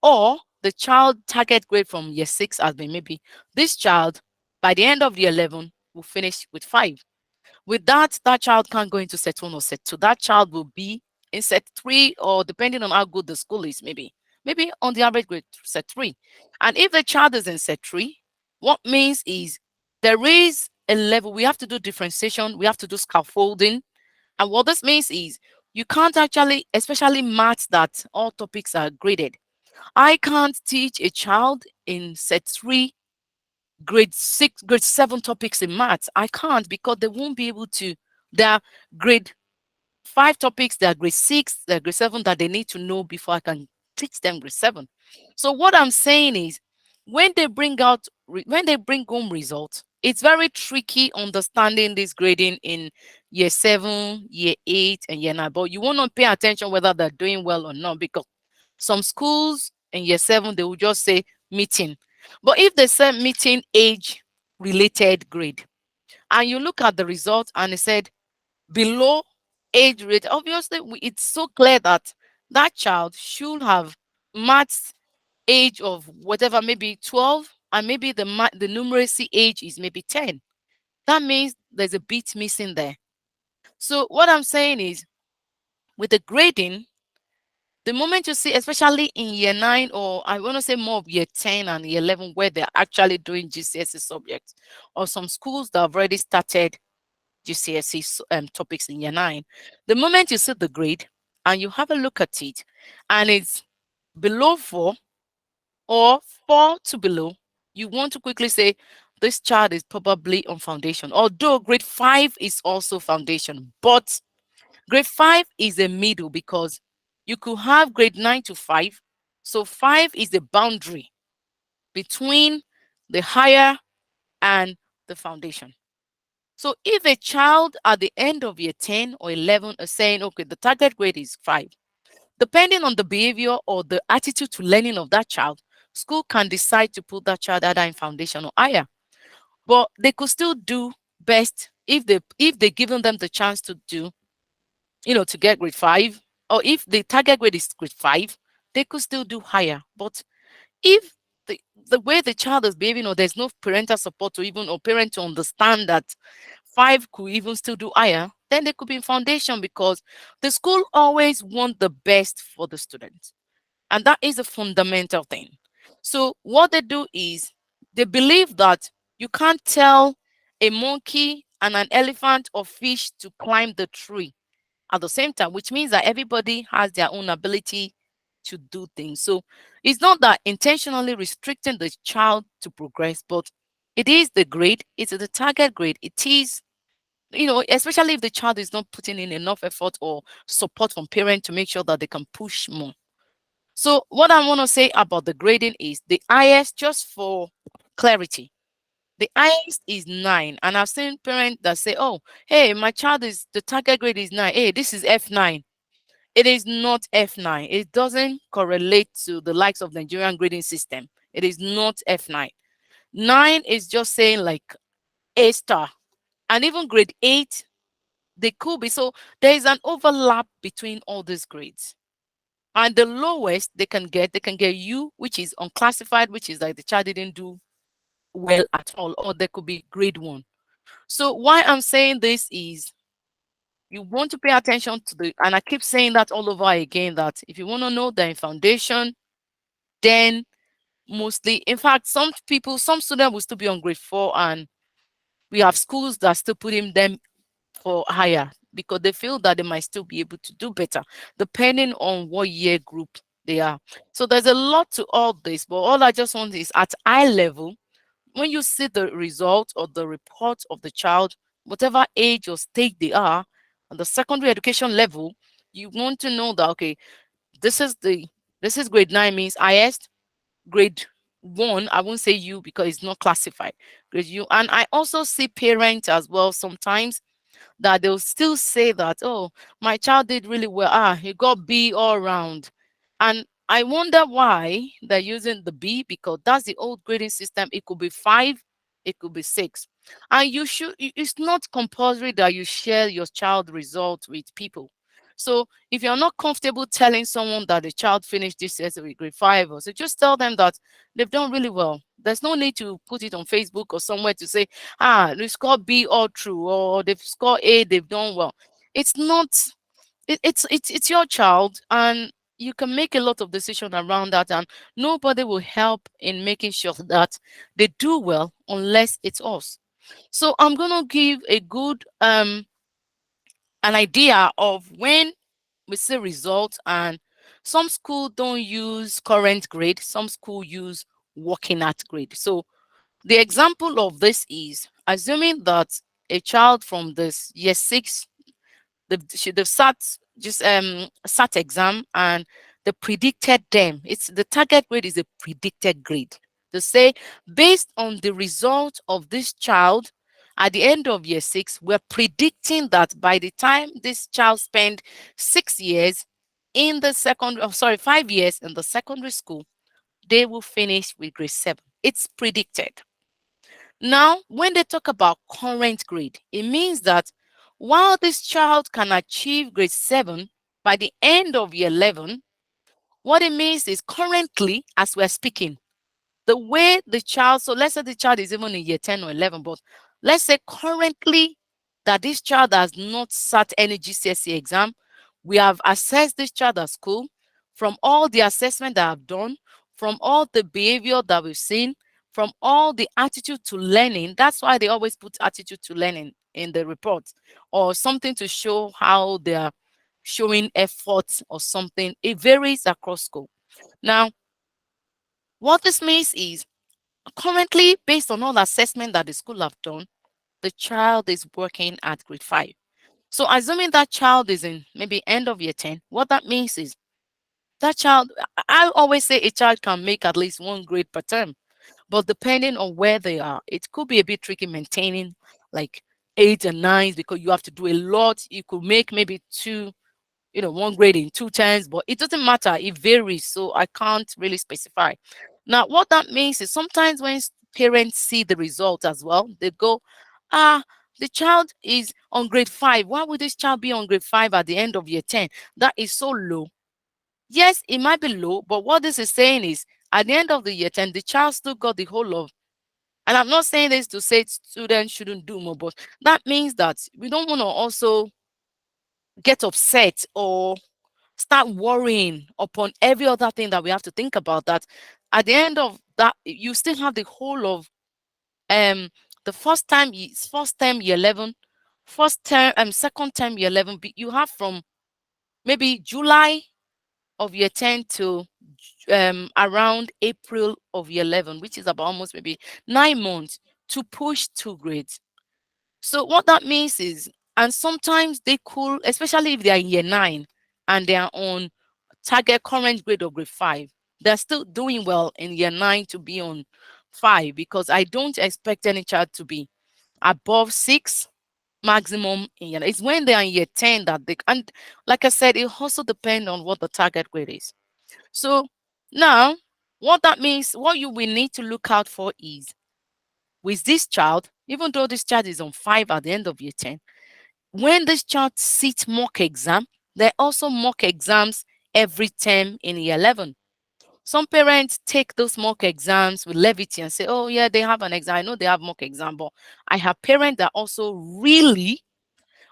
Or the child target grade from year 6 has been maybe this child by the end of year 11 will finish with 5. With that, that child can't go into set 1 or set 2. That child will be in set 3, or depending on how good the school is, maybe on the average grade set 3. And if the child is in set 3, what means is there is a level. We have to do differentiation, we have to do scaffolding. And what this means is you can't actually, especially maths, that all topics are graded. I can't teach a child in set 3 grade 6, grade 7 topics in maths. I can't, because they won't be able to. There are grade 5 topics, there are grade 6, there are grade 7 that they need to know before I can teach them grade 7. So what I'm saying is, when they bring out, when they bring home results, it's very tricky understanding this grading in year 7, year 8, and year 9. But you want to pay attention whether they're doing well or not, because some schools in year 7, they will just say meeting. But if they say meeting age related grade, and you look at the result and it said below age rate, obviously it's so clear that that child should have maths age of whatever, maybe 12, and maybe the numeracy age is maybe 10. That means there's a bit missing there. So what I'm saying is, with the grading, the moment you see, especially in year 9, or I want to say more of year 10 and year 11, where they're actually doing GCSE subjects, or some schools that have already started GCSE topics in year 9, the moment you see the grade and you have a look at it and it's below 4 or 4 to below, you want to quickly say this child is probably on foundation. Although grade 5 is also foundation, but grade 5 is a middle, because you could have grade 9 to 5. So 5 is the boundary between the higher and the foundation. So if a child at the end of year 10 or 11 is saying, okay, the target grade is 5, depending on the behavior or the attitude to learning of that child, school can decide to put that child either in foundation or higher. But they could still do best if they given them the chance to do, to get grade 5, or if the target grade is grade 5, they could still do higher. But if the way the child is behaving, or there's no parental support to even, or parent to understand that 5 could even still do higher, then they could be in foundation, because the school always want the best for the student. And that is a fundamental thing. So what they do is, they believe that you can't tell a monkey and an elephant or fish to climb the tree at the same time, which means that everybody has their own ability to do things. So it's not that intentionally restricting the child to progress, but it is the grade, it's the target grade. It is, especially if the child is not putting in enough effort or support from parents to make sure that they can push more. So what I want to say about the grading is, the highest, just for clarity, the highest is 9. And I've seen parents that say, oh, hey, my child is, the target grade is 9. Hey, this is F9. It is not F9. It doesn't correlate to the likes of Nigerian grading system. It is not F9. 9 is just saying like A star. And even grade 8, they could be. So there is an overlap between all these grades. And the lowest they can get U, which is unclassified, which is like the child didn't do well at all, or there could be grade 1. So why I'm saying this is, you want to pay attention to and I keep saying that all over again, that if you want to know the foundation, then mostly, in fact, some students will still be on grade 4, and we have schools that are still putting them for higher, because they feel that they might still be able to do better depending on what year group they are. So there's a lot to all this, but all I just want is, at eye level, when you see the result or the report of the child, whatever age or stage they are, on the secondary education level, You want to know that, okay, this is the this is grade 9 means highest, grade 1, I won't say you because it's not classified. Grade you. And I also see parents as well sometimes that they'll still say that, oh, my child did really well. Ah, he got B all round. And I wonder why they're using the B, because that's the old grading system. It could be 5, it could be 6. And it's not compulsory that you share your child results with people. So if you're not comfortable telling someone that the child finished this essay with grade 5, or so, just tell them that they've done really well. There's no need to put it on Facebook or somewhere to say, ah, they scored B all through, or they've scored A, they've done well. It's not, it's your child, and you can make a lot of decisions around that, and nobody will help in making sure that they do well unless it's us. So I'm gonna give a good an idea of when we see results, and some school don't use current grade, some school use working at grade. So the example of this is assuming that a child from this year 6, they've sat just sat exam, and they predicted them. It's the target grade is a predicted grade. To say, based on the result of this child at the end of year 6, we're predicting that by the time this child spend 6 years in the second, oh, sorry, 5 years in the secondary school, they will finish with grade 7. It's predicted. Now, when they talk about current grade, it means that while this child can achieve grade 7 by the end of year 11, what it means is currently, as we're speaking, the way the child, so let's say the child is even in year 10 or 11, but let's say currently that this child has not sat any GCSE exam, we have assessed this child at school from all the assessment that I've done, from all the behavior that we've seen, from all the attitude to learning. That's why they always put attitude to learning in the report, or something to show how they're showing effort or something. It varies across school. Now, what this means is currently, based on all the assessment that the school have done, the child is working at grade 5. So assuming that child is in maybe end of year 10, what that means is that child, I always say a child can make at least 1 grade per term, but depending on where they are, it could be a bit tricky maintaining like 8 and 9, because you have to do a lot. You could make maybe 1 grade in 2 times, but it doesn't matter. It varies. So I can't really specify. Now, what that means is sometimes when parents see the result as well, they go, ah, the child is on grade 5. Why would this child be on grade 5 at the end of year 10? That is so low. Yes, it might be low, but what this is saying is at the end of the year 10, the child still got the whole of, and I'm not saying this to say students shouldn't do more, but that means that we don't want to also get upset or start worrying upon every other thing that we have to think about. That at the end of that, you still have the whole of um the first term year 11, first term second term year 11. You have from maybe July of year 10 to around April of year 11, which is about almost maybe 9 months to push 2 grades. So what that means is, and sometimes they could, especially if they are in year 9 and they are on target current grade of grade 5, they're still doing well in year 9 to be on 5, because I don't expect any child to be above 6 maximum in year. It's when they are in year 10 that they, and like I said, it also depends on what the target grade is. So now, what that means, what you will need to look out for is, with this child, even though this child is on 5 at the end of year 10, when this child sits mock exam, there are also mock exams every term in year 11. Some parents take those mock exams with levity and say, oh yeah, they have an exam. I know they have mock exam, but I have parents that also really,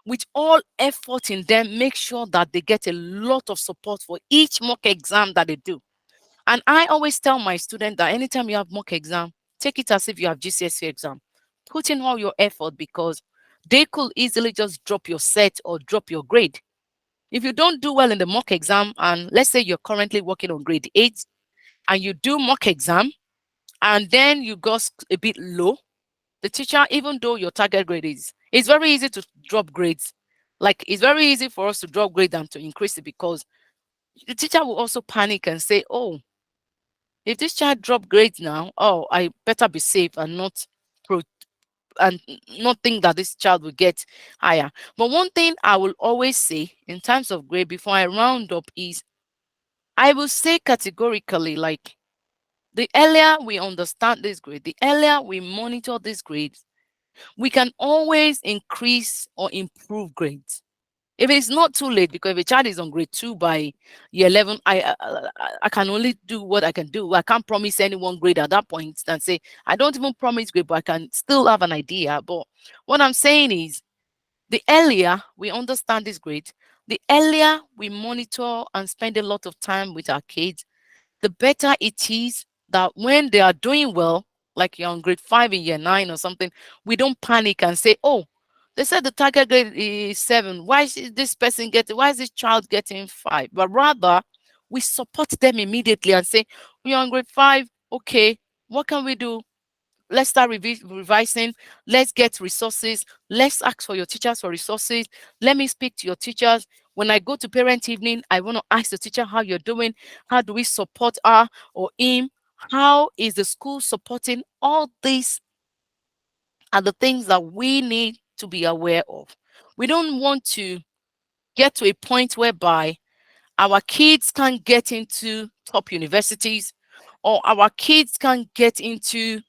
with all effort in them, make sure that they get a lot of support for each mock exam that they do. And I always tell my students that anytime you have mock exam, take it as if you have GCSE exam. Put in all your effort, because they could easily just drop your set or drop your grade. If you don't do well in the mock exam, and let's say you're currently working on grade 8 and you do mock exam and then you got a bit low, the teacher, even though your target grade is, it's very easy to drop grades. Like, it's very easy for us to drop grade than to increase it, because the teacher will also panic and say, oh, if this child drop grades now, oh, I better be safe and not pro and not think that this child will get higher. But one thing I will always say in terms of grade before I round up is, I will say categorically, like, the earlier we understand this grade, the earlier we monitor this grades, we can always increase or improve grades. If it's not too late, because if a child is on grade 2 by year 11, I can only do what I can do. I can't promise anyone grade at that point and say, I don't even promise grade, but I can still have an idea. But what I'm saying is, the earlier we understand this grade, the earlier we monitor and spend a lot of time with our kids, the better it is that when they are doing well, like you're on grade 5 in year 9 or something, we don't panic and say, oh, they said the target grade is 7. Why is this person getting, why is this child getting 5? But rather, we support them immediately and say, you're on grade 5. Okay, what can we do? Let's start revising. Let's get resources. Let's ask for your teachers for resources. Let me speak to your teachers. When I go to parent evening, I want to ask the teacher how you're doing. How do we support her or him? How is the school supporting? All these are the things that we need to be aware of. We don't want to get to a point whereby our kids can't get into top universities, or our kids can't get into,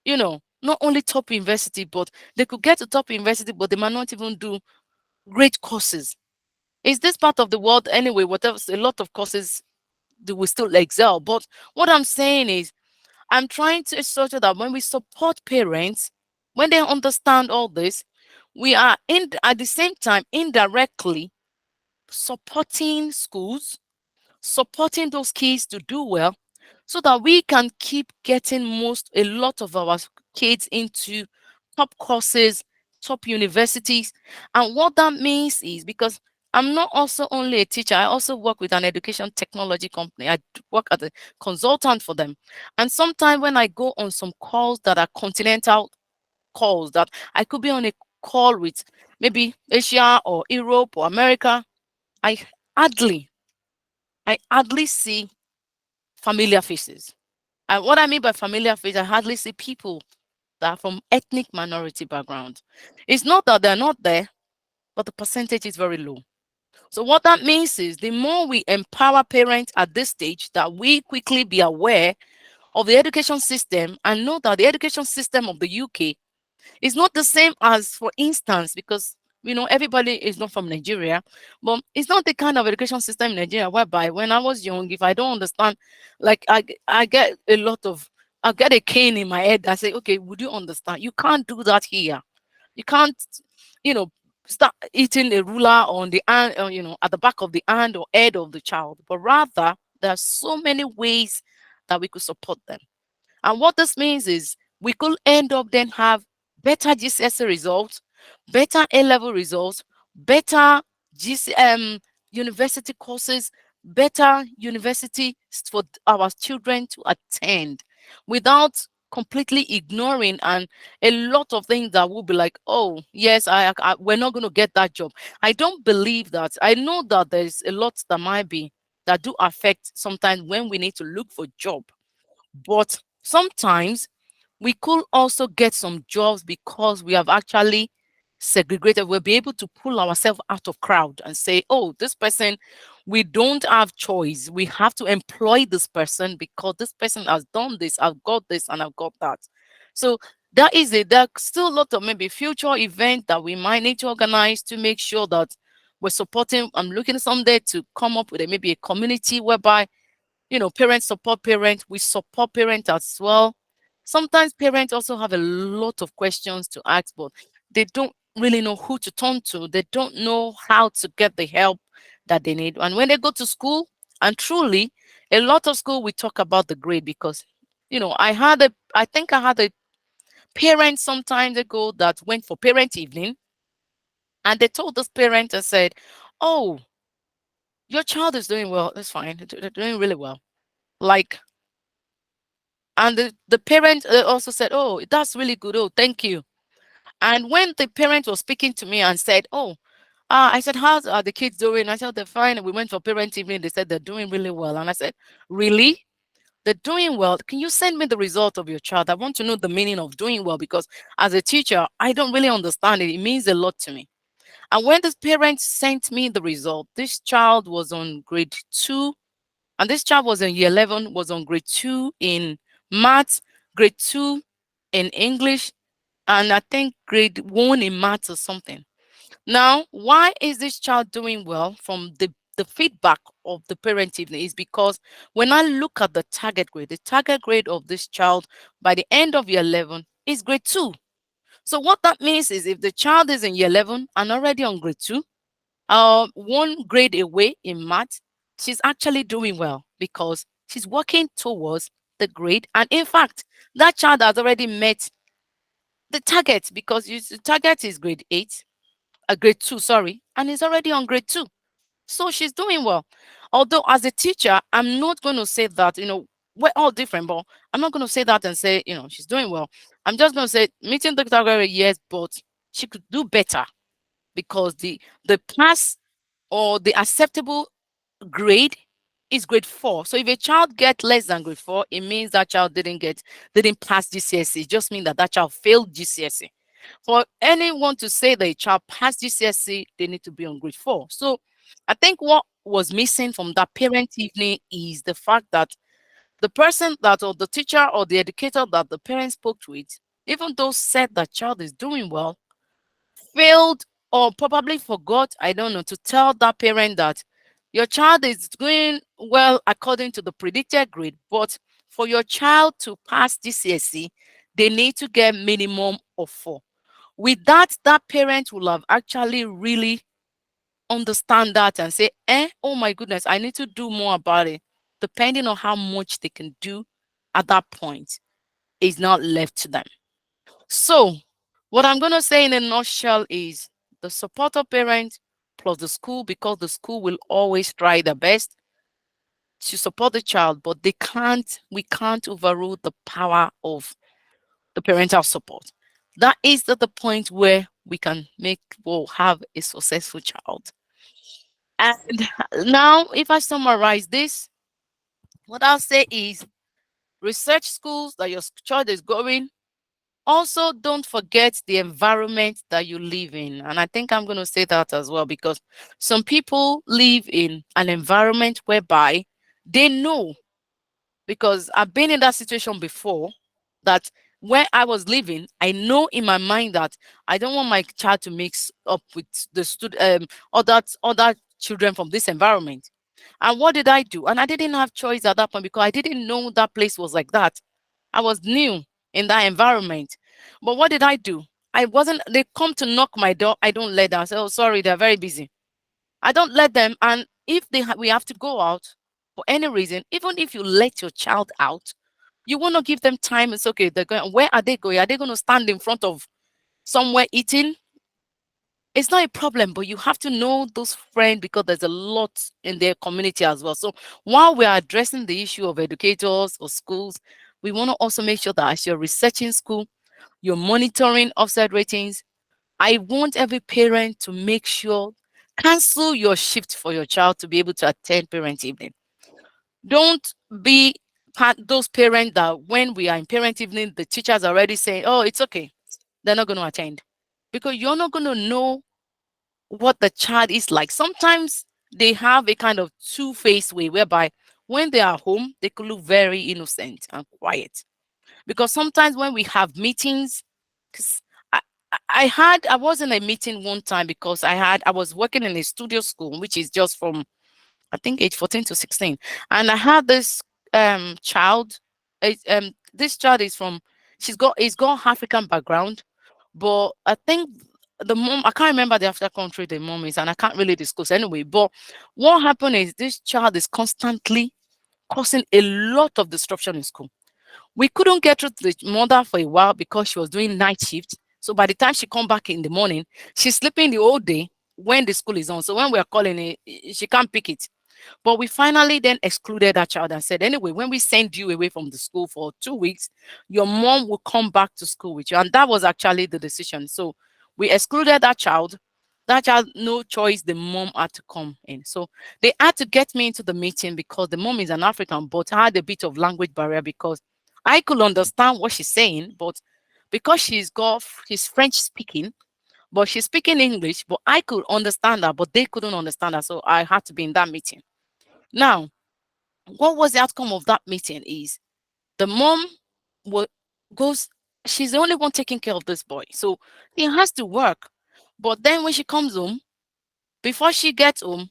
not only top university, but they could get to top university, but they might not even do great courses. Is this part of the world anyway? Whatever, a lot of courses they will still excel. But what I'm saying is, I'm trying to assert that when we support parents, when they understand all this, we are at the same time indirectly supporting schools, supporting those kids to do well, so that we can keep getting a lot of our kids into top courses, top universities. And what that means is, because I'm not also only a teacher, I also work with an education technology company. I work as a consultant for them. And sometimes when I go on some calls that are continental calls, that I could be on a call with maybe Asia or Europe or America, I hardly I hardly see familiar faces. And what I mean by familiar faces, I hardly see people that are from ethnic minority background. It's not that they're not there, but the percentage is very low. So what that means is, the more we empower parents at this stage, that we quickly be aware of the education system and know that the education system of the UK it's not the same as, for instance, because everybody is not from Nigeria, but it's not the kind of education system in Nigeria whereby when I was young, if I don't understand, like I get a lot of I get a cane in my head. I say, okay, would you understand? You can't do that here. You can't, you know, start eating a ruler on the hand, at the back of the hand or head of the child. But rather, there are so many ways that we could support them. And what this means is, we could end up then have better GCSE results, better A-level results, better university courses, better university for our children to attend, without completely ignoring and a lot of things that will be like, oh yes, we're not going to get that job. I don't believe that. I know that there's a lot that might be that do affect sometimes when we need to look for job, but sometimes we could also get some jobs because we have actually segregated. We'll be able to pull ourselves out of crowd and say, oh, this person, we don't have choice. We have to employ this person because this person has done this, I've got this, and I've got that. So that is it. There's still a lot of maybe future events that we might need to organize to make sure that we're supporting. I'm looking someday to come up with maybe a community whereby parents support parents, we support parents as well. Sometimes parents also have a lot of questions to ask, but they don't really know who to turn to. They don't know how to get the help that they need. And when they go to school, and truly, a lot of school we talk about the grade, because I think I had a parent some time ago that went for parent evening, and they told this parent and said, oh, your child is doing well, that's fine, they're doing really well. Like, and the parent also said, oh, that's really good. Oh, thank you. And when the parent was speaking to me and said, oh, I said, how's are the kids doing? I said, they're fine. We went for parent evening. They said they're doing really well. And I said, really? They're doing well. Can you send me the result of your child? I want to know the meaning of doing well because as a teacher, I don't really understand it. It means a lot to me. And when the parents sent me the result, this child was on grade 2, and this child was in year 11, was on grade 2 in maths, grade 2 in English, and I think grade 1 in maths or something. Now, why is this child doing well from the feedback of the parent evening is because when I look at the target grade of this child by the end of year 11 is grade 2. So what that means is if the child is in year 11 and already on grade 2, one grade away in math, she's actually doing well because she's working towards the grade. And in fact, that child has already met the target because the target is grade 8, grade 2, sorry, and is already on grade 2. So she's doing well. Although as a teacher, I'm not going to say that, we're all different, but I'm not going to say that and say, she's doing well. I'm just going to say meeting the target, yes, but she could do better because the pass or the acceptable grade is grade 4. So if a child gets less than grade 4, it means that child didn't pass GCSE. It just means that that child failed GCSE. For anyone to say that a child passed GCSE, they need to be on grade 4. So I think what was missing from that parent evening is the fact that the person that or the teacher or the educator that the parent spoke with, even though said that child is doing well, failed or probably forgot, I don't know, to tell that parent that your child is doing well according to the predicted grade, but for your child to pass GCSE, they need to get minimum of 4. With that, that parent will have actually really understand that and say, oh my goodness, I need to do more about it. Depending on how much they can do at that point is not left to them. So what I'm going to say in a nutshell is the support of parents plus the school, because the school will always try their best to support the child, but we can't overrule the power of the parental support. That is at the point where we can have a successful child. And now, if I summarize this, what I'll say is research schools that your child is going. Also, don't forget the environment that you live in. And I think I'm going to say that as well because some people live in an environment whereby they know, because I've been in that situation before, that where I was living, I know in my mind that I don't want my child to mix up with the other children from this environment. And what did I do? And I didn't have choice at that point because I didn't know that place was like that. I was new in that environment. But what did I do? They come to knock my door. I don't let them. I say, oh, sorry, they're very busy. I don't let them. And if we have to go out for any reason, even if you let your child out, you want to give them time. It's okay. They're going. Where are they going? Are they going to stand in front of somewhere eating? It's not a problem, but you have to know those friends because there's a lot in their community as well. So while we are addressing the issue of educators or schools, we want to also make sure that as you're researching school, you're monitoring offset ratings. I want every parent to make sure cancel your shift for your child to be able to attend parent evening. Don't be those parents that when we are in parent evening, the teachers are already saying, oh, it's okay. They're not going to attend because you're not going to know what the child is like. Sometimes they have a kind of two-faced way whereby when they are home, they could look very innocent and quiet. Because sometimes when we have meetings, 'cause I was in a meeting one time because I was working in a studio school, which is just from I think age 14 to 16. And I had this child. This child is from he's got African background, but I think the mom, I can't remember the African country the mom is, and I can't really discuss anyway. But what happened is this child is constantly causing a lot of disruption in school. We couldn't get through to the mother for a while because she was doing night shift. So by the time she come back in the morning, she's sleeping the whole day when the school is on. So when we are calling it, she can't pick it. But we finally then excluded that child and said, anyway, when we send you away from the school for 2 weeks, your mom will come back to school with you. And that was actually the decision. So we excluded that child. That child, no choice, the mom had to come in. So they had to get me into the meeting because the mom is an African, but I had a bit of language barrier because I could understand what she's saying, but because she's French speaking, but she's speaking English, but I could understand her, but they couldn't understand her. So I had to be in that meeting. Now, what was the outcome of that meeting is the mom wa- goes, she's the only one taking care of this boy. So he has to work. But then when she comes home, before she gets home,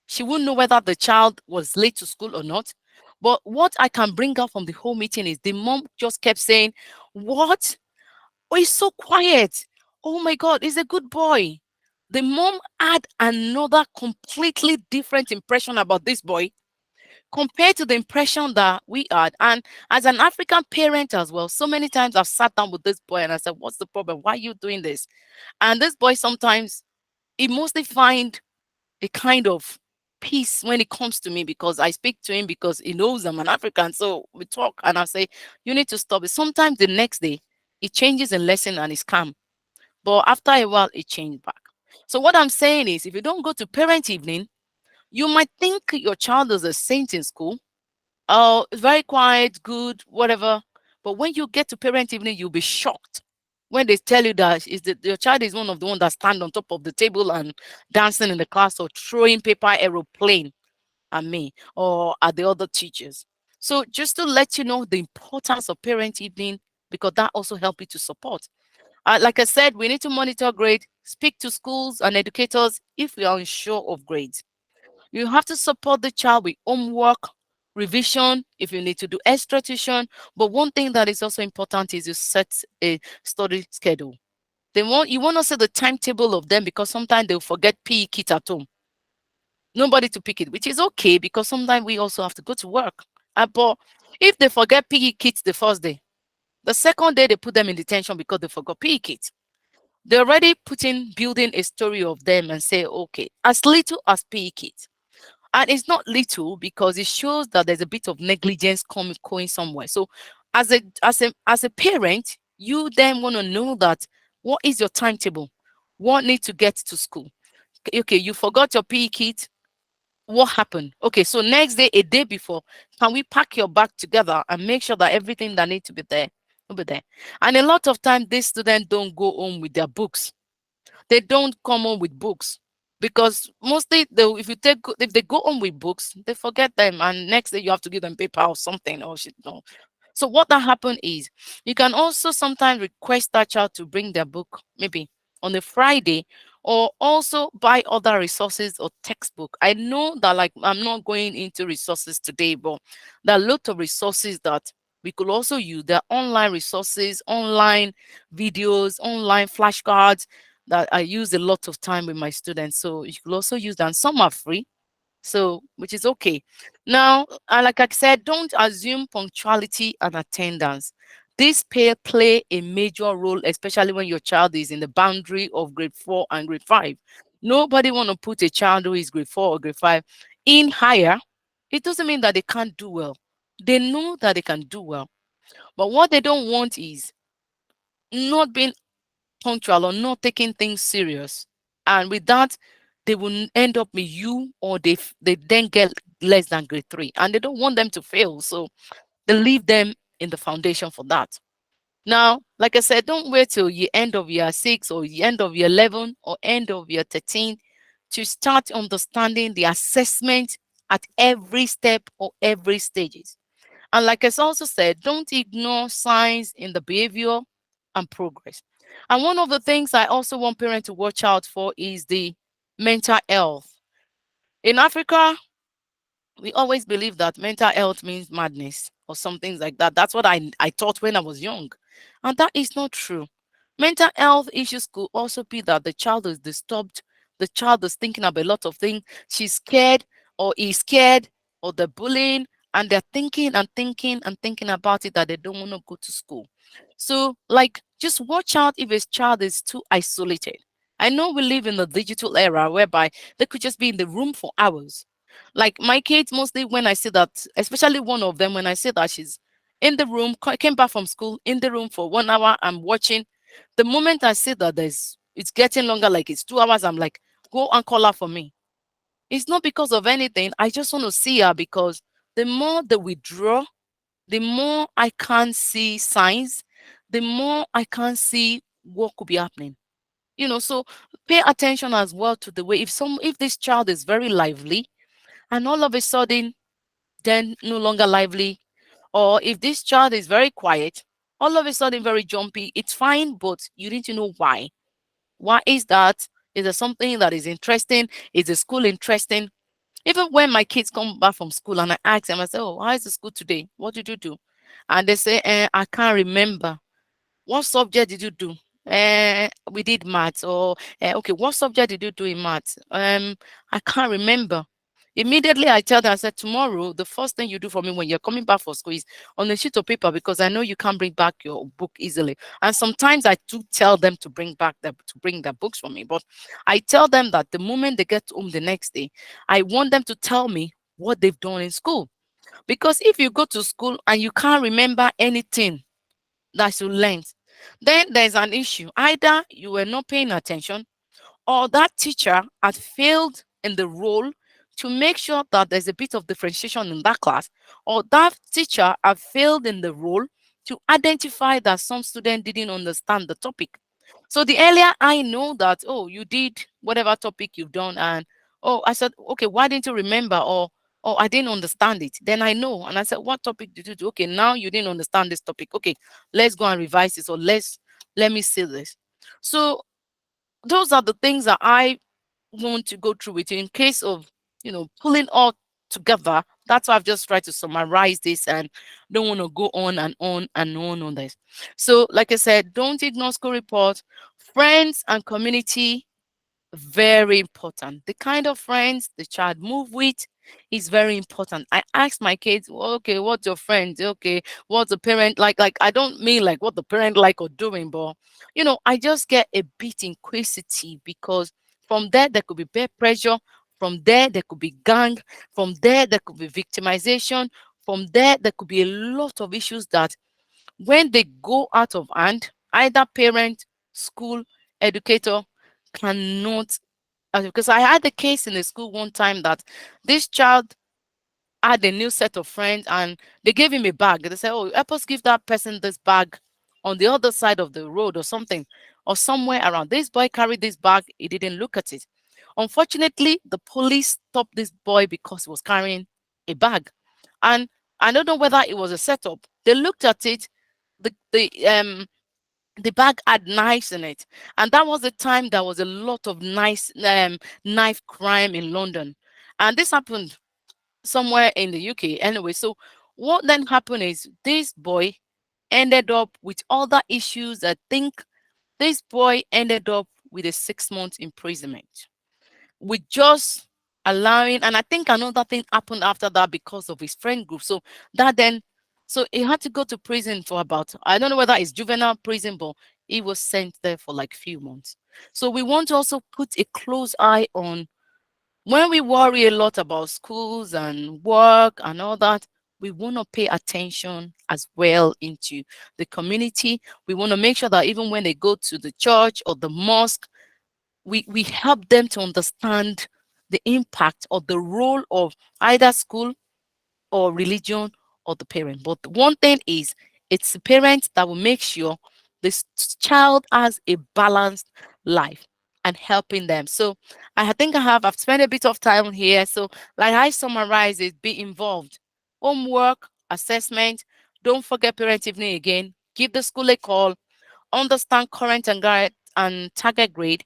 she won't know whether the child was late to school or not. But what I can bring out from the whole meeting is the mom just kept saying, "What? Oh, he's so quiet. Oh my God, he's a good boy." The mom had another completely different impression about this boy compared to the impression that we had. And as an African parent as well, so many times I've sat down with this boy and I said, "What's the problem? Why are you doing this?" And this boy sometimes, he mostly find a kind of peace when it comes to me because I speak to him because he knows I'm an African. So we talk and I say, "You need to stop it." Sometimes the next day, it changes in lesson and it's calm. But after a while, it changed back. So what I'm saying is, if you don't go to parent evening, you might think your child is a saint in school. Oh, it's very quiet, good, whatever. But when you get to parent evening, you'll be shocked when they tell you that your child is one of the ones that stand on top of the table and dancing in the class or throwing paper aeroplane at me or at the other teachers. So just to let you know the importance of parent evening, because that also helps you to support. Like I said, we need to monitor grade, speak to schools and educators if we are unsure of grades. You have to support the child with homework, revision, if you need to do extra tuition. But one thing that is also important is you set a study schedule. You want to set the timetable of them because sometimes they'll forget PE kit at home. Nobody to pick it, which is okay because sometimes we also have to go to work. But if they forget PE kits the first day, the second day they put them in detention because they forgot PE kit. They're already building a story of them and say, okay, as little as PE kit. And it's not little because it shows that there's a bit of negligence going somewhere. So as a parent, you then want to know that what is your timetable? What need to get to school? Okay, you forgot your PE kit. What happened? Okay, so next day, a day before, can we pack your bag together and make sure that everything that needs to be there will be there? And a lot of time, these students don't go home with their books. They don't come home with books because mostly if they go home with books, they forget them, and next day you have to give them paper or something or shit. No. So what that happen is you can also sometimes request that child to bring their book maybe on a Friday, or also buy other resources or textbook. I know that, like, I'm not going into resources today, but there are a lot of resources that we could also use. There are online resources, online videos, online flashcards that I use a lot of time with my students. So you could also use that. Some are free, so which is okay. Now, like I said, don't assume punctuality and attendance. This play a major role, especially when your child is in the boundary of grade 4 and grade 5. Nobody want to put a child who is grade 4 or grade 5 in higher. It doesn't mean that they can't do well. They know that they can do well. But what they don't want is not being punctual or not taking things serious. And with that, they will end up with you, or they then get less than grade 3. And they don't want them to fail. So they leave them in the foundation for that. Now, like I said, don't wait till the end of year 6 or the end of year 11 or end of year 13 to start understanding the assessment at every step or every stages. And like I also said, don't ignore signs in the behavior and progress. And one of the things I also want parents to watch out for is the mental health. In Africa, we always believe that mental health means madness or something like that. That's what I thought when I was young. And that is not true. Mental health issues could also be that the child is disturbed, the child is thinking about a lot of things, she's scared or is scared, or the bullying, and they're thinking and thinking and thinking about it that they don't want to go to school. So, like, just watch out if a child is too isolated. I know we live in the digital era whereby they could just be in the room for hours. Like my kids, mostly when I see that, especially one of them, when I see that she's in the room, came back from school, in the room for 1 hour, I'm watching. The moment I see that there's it's getting longer, like it's 2 hours. I'm like, go and call her for me. It's not because of anything. I just want to see her, because the more they withdraw, the more I can't see signs, the more I can't see what could be happening. So pay attention as well to the way, if this child is very lively and all of a sudden then no longer lively, or if this child is very quiet, all of a sudden very jumpy, it's fine, but you need to know why. Why is that? Is there something that is interesting? Is the school interesting? Even when my kids come back from school and I ask them, I say, "Oh, how is the school today? What did you do?" And they say, I can't remember. What subject did you do? We did maths. Or okay, what subject did you do in maths? I can't remember. Immediately I tell them, I said, tomorrow, the first thing you do for me when you're coming back for school is on a sheet of paper, because I know you can't bring back your book easily. And sometimes I do tell them to bring their books for me. But I tell them that the moment they get home the next day, I want them to tell me what they've done in school. Because if you go to school and you can't remember anything that you learned, then there's an issue. Either you were not paying attention, or that teacher had failed in the role to make sure that there's a bit of differentiation in that class, or that teacher had failed in the role to identify that some student didn't understand the topic. So the earlier I know that, oh, you did whatever topic you've done, and oh, I said, okay, why didn't you remember? Or oh, I didn't understand it. Then I know. And I said, what topic did you do? Okay, now you didn't understand this topic. Okay, let's go and revise this, or let me see this. So those are the things that I want to go through with you in case of, pulling all together. That's why I've just tried to summarize this and don't want to go on and on and on this. So, like I said, don't ignore school reports. Friends and community, very important. The kind of friends the child move with is very important. I ask my kids, "Well, okay, what's your friends? Okay, what's the parent like?" Like, I don't mean like what the parent like or doing, but I just get a bit inquisitive, because from there could be peer pressure, from there could be gang, from there could be victimization, from there could be a lot of issues that when they go out of hand, either parent, school, educator cannot. Because I had a case in the school one time that this child had a new set of friends and they gave him a bag. They said, "Oh, help us give that person this bag on the other side of the road or something, or somewhere around." This boy carried this bag. He didn't look at it. Unfortunately, the police stopped this boy because he was carrying a bag. And I don't know whether it was a setup. They looked at it. The bag had knives in it, and that was the time there was a lot of knife crime in London, and this happened somewhere in the UK anyway. So what then happened is this boy ended up with other issues. I think this boy ended up with a 6 month imprisonment with just allowing. And I think another thing happened after that because of his friend group. So that then, so he had to go to prison for about, I don't know whether it's juvenile prison, but he was sent there for like few months. So we want to also put a close eye on, when we worry a lot about schools and work and all that, we want to pay attention as well into the community. We want to make sure that even when they go to the church or the mosque, we help them to understand the impact or the role of either school or religion or the parent. But one thing is, it's the parent that will make sure this child has a balanced life and helping them. So I think I've spent a bit of time here. So like I summarize it, be involved. Homework, assessment, don't forget parent evening again. Give the school a call, understand current and guide and target grade,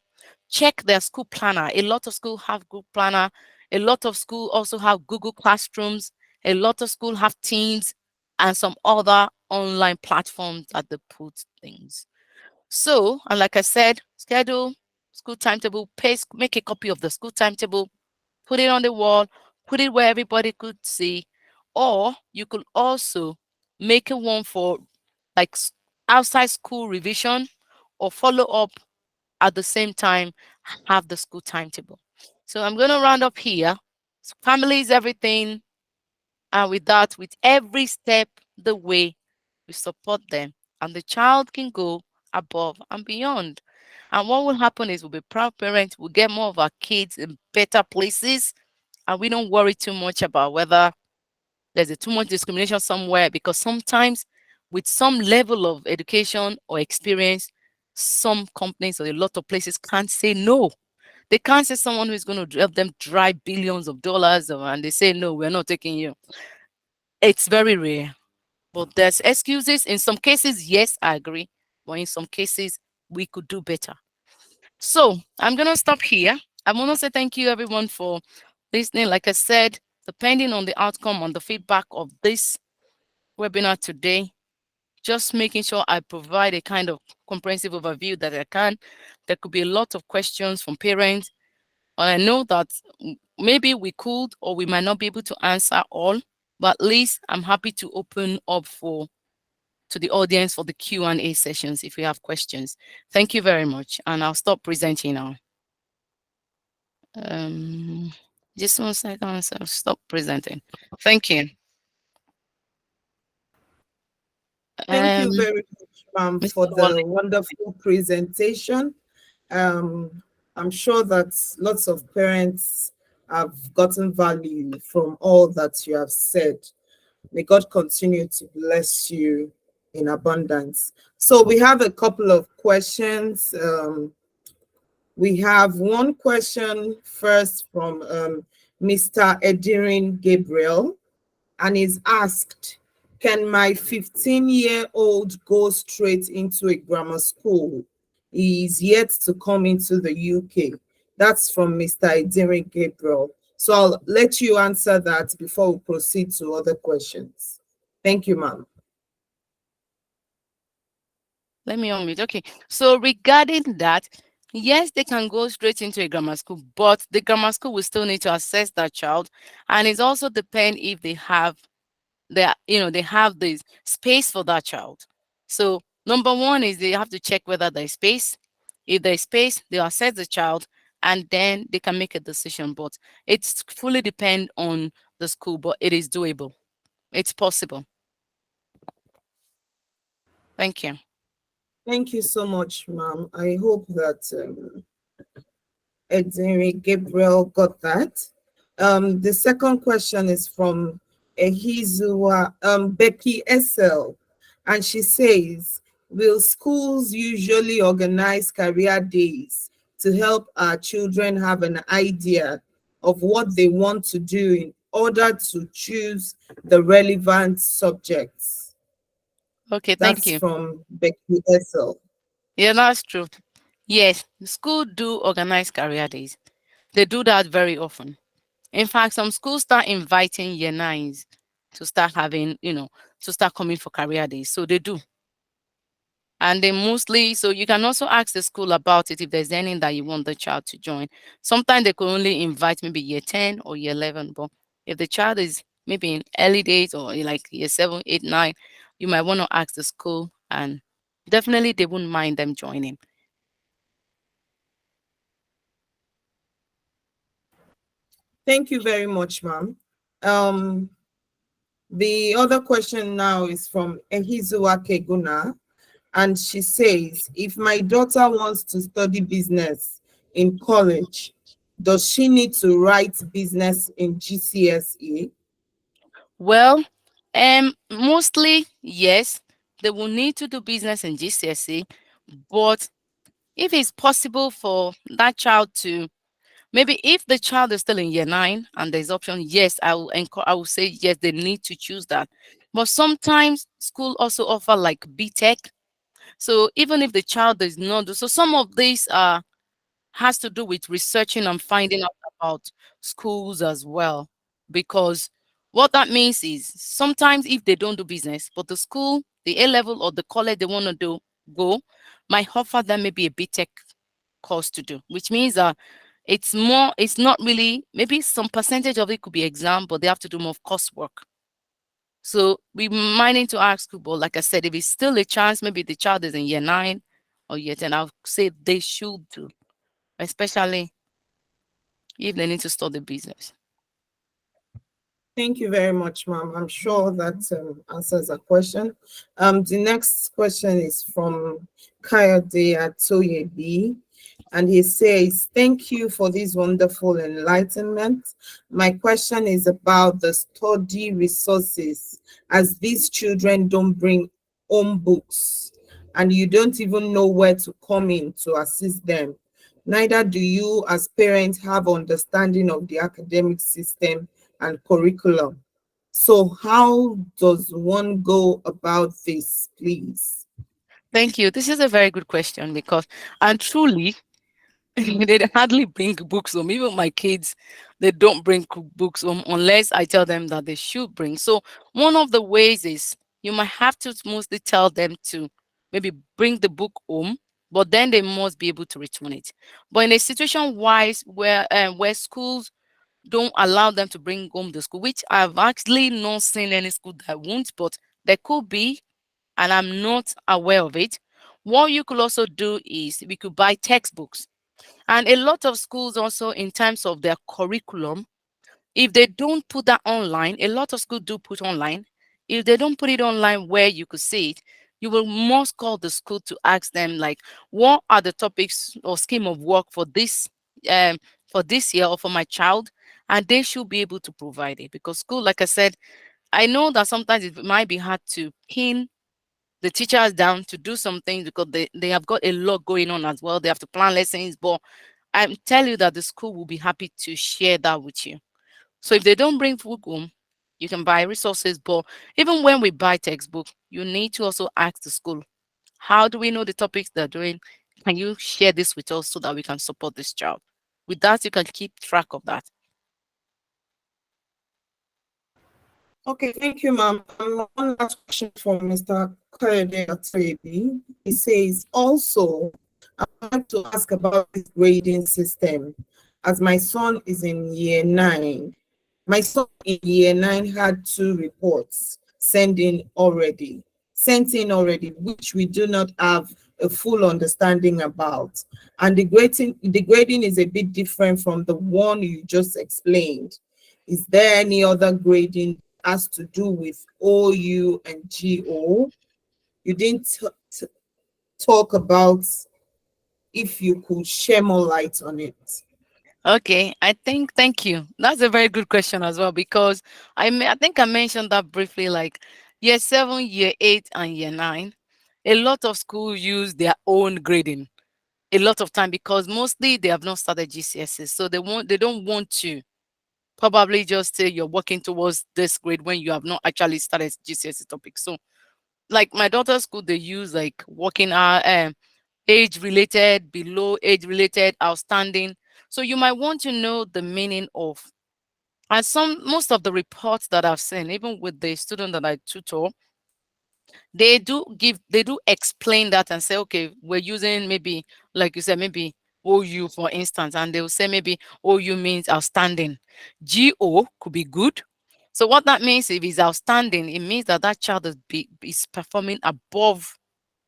check their school planner. A lot of schools have Google Planner. A lot of schools also have Google Classrooms. A lot of schools have Teams and some other online platforms that they put things. So, and like I said, schedule, school timetable, make a copy of the school timetable, put it on the wall, put it where everybody could see. Or you could also make a one for like outside school revision, or follow up at the same time, have the school timetable. So I'm going to round up here. So family is everything. And with that, with every step the way, we support them, and the child can go above and beyond. And what will happen is we'll be proud parents, we'll get more of our kids in better places, and we don't worry too much about whether there's too much discrimination somewhere, because sometimes with some level of education or experience, some companies or a lot of places can't say no. They can't say someone who is going to help them drive billions of dollars and they say, no, we're not taking you. It's very rare. But there's excuses. In some cases, yes, I agree. But in some cases, we could do better. So I'm going to stop here. I want to say thank you, everyone, for listening. Like I said, depending on the outcome, on the feedback of this webinar today, just making sure I provide a kind of comprehensive overview that I can. There could be a lot of questions from parents. And I know that maybe we could or we might not be able to answer all, but at least I'm happy to open up to the audience for the Q&A sessions if you have questions. Thank you very much. And I'll stop presenting now. Just 1 second, I'll stop presenting. Thank you. Thank you very much, ma'am, Mr. for Wale. the wonderful presentation. I'm sure that lots of parents have gotten value from all that you have said. May God continue to bless you in abundance. So we have a couple of questions. We have one question first from Mr. Edirin Gabriel, and is asked, can my 15-year-old go straight into a grammar school? He is yet to come into the UK. That's from Mr. Edirin Gabriel. So I'll let you answer that before we proceed to other questions. Thank you, ma'am. Let me unmute. Okay. So regarding that, yes, they can go straight into a grammar school, but the grammar school will still need to assess that child. And it also depends if they have they have the space for that child. So number one is they have to check whether there's space. If there's space, they'll assess the child and then they can make a decision. But it's fully depend on the school, but it is doable. It's possible. Thank you. Thank you so much, ma'am. I hope that Ediri Gabriel got that. The second question is from Ehizua Becky SL, and she says, will schools usually organize career days to help our children have an idea of what they want to do in order to choose the relevant subjects? Okay, thank That's you. from Becky SL. Yeah, that's true. Yes, school do organize career days. They do that very often. In fact, some schools start inviting year nines to start having, to start coming for career days. So they do. And they mostly, so you can also ask the school about it if there's any that you want the child to join. Sometimes they could only invite maybe year 10 or year 11. But if the child is maybe in early days or in like year 7, 8, 9, you might want to ask the school and definitely they wouldn't mind them joining. Thank you very much, ma'am. The other question now is from Ehizua Keguna, and she says, if my daughter wants to study business in college, does she need to write business in GCSE? Well, mostly, yes, they will need to do business in GCSE, but if it's possible for that child to, maybe if the child is still in year 9 and there's option, yes, I will say yes, they need to choose that. But sometimes school also offer like B.Tech. So even if the child is not, so some of these has to do with researching and finding out about schools as well. Because what that means is sometimes if they don't do business, but the school, the A level or the college they want to go, might offer them maybe a B.Tech course to do, which means that it's not really, maybe some percentage of it could be exam, but they have to do more of coursework. So we might need to ask school, but like I said, if it's still a chance, maybe the child is in year 9 or year 10, I'll say they should do, especially if they need to study business. Thank you very much, ma'am. I'm sure that answers the question. The next question is from Kayode Atoyebi, And he says, thank you for this wonderful enlightenment. My question is about the study resources, as these children don't bring home books and you don't even know where to come in to assist them. Neither do you, as parents, have understanding of the academic system and curriculum. So, how does one go about this, please? Thank you. This is a very good question because, and truly, they hardly bring books home. Even my kids, they don't bring books home unless I tell them that they should bring. So one of the ways is you might have to mostly tell them to maybe bring the book home, but then they must be able to return it. But in a situation wise where schools don't allow them to bring home the school, which I've actually not seen any school that won't, but there could be, and I'm not aware of it. What you could also do is we could buy textbooks, and a lot of schools also, in terms of their curriculum, if they don't put that online, a lot of schools do put online. If they don't put it online where you could see it, you will must call the school to ask them like, what are the topics or scheme of work um for this year or for my child, and they should be able to provide it because school, like I said, I know that sometimes it might be hard to pin the teachers down to do some things because they have got a lot going on as well. They have to plan lessons, but I tell you that the school will be happy to share that with you. So if they don't bring food home, you can buy resources. But even when we buy textbook, you need to also ask the school, how do we know the topics they're doing? Can you share this with us so that we can support this child? With that, you can keep track of that. Okay, thank you, ma'am. One last question from Mr. Koyode Atrebi. He says, also, I'd like to ask about this grading system. As my son is in year nine, my son in year nine had two reports sent in already, which we do not have a full understanding about. And the grading is a bit different from the one you just explained. Is there any other grading has to do with OU and GO? You didn't talk about, if you could share more light on it. Okay, thank you. That's a very good question as well because I think I mentioned that briefly, like year 7, year 8, and year 9. A lot of schools use their own grading a lot of time because mostly they have not started GCSEs, so they don't want to probably just say you're working towards this grade when you have not actually started GCSE topics. So like my daughter's school, they use like working hour, age related, below age related, outstanding. So you might want to know the meaning of, and most of the reports that I've seen, even with the student that I tutor, they do explain that and say, okay, we're using maybe, like you said, maybe OU for instance, and they'll say maybe OU means outstanding. GO could be good. So what that means, if it's outstanding, it means that that child is performing above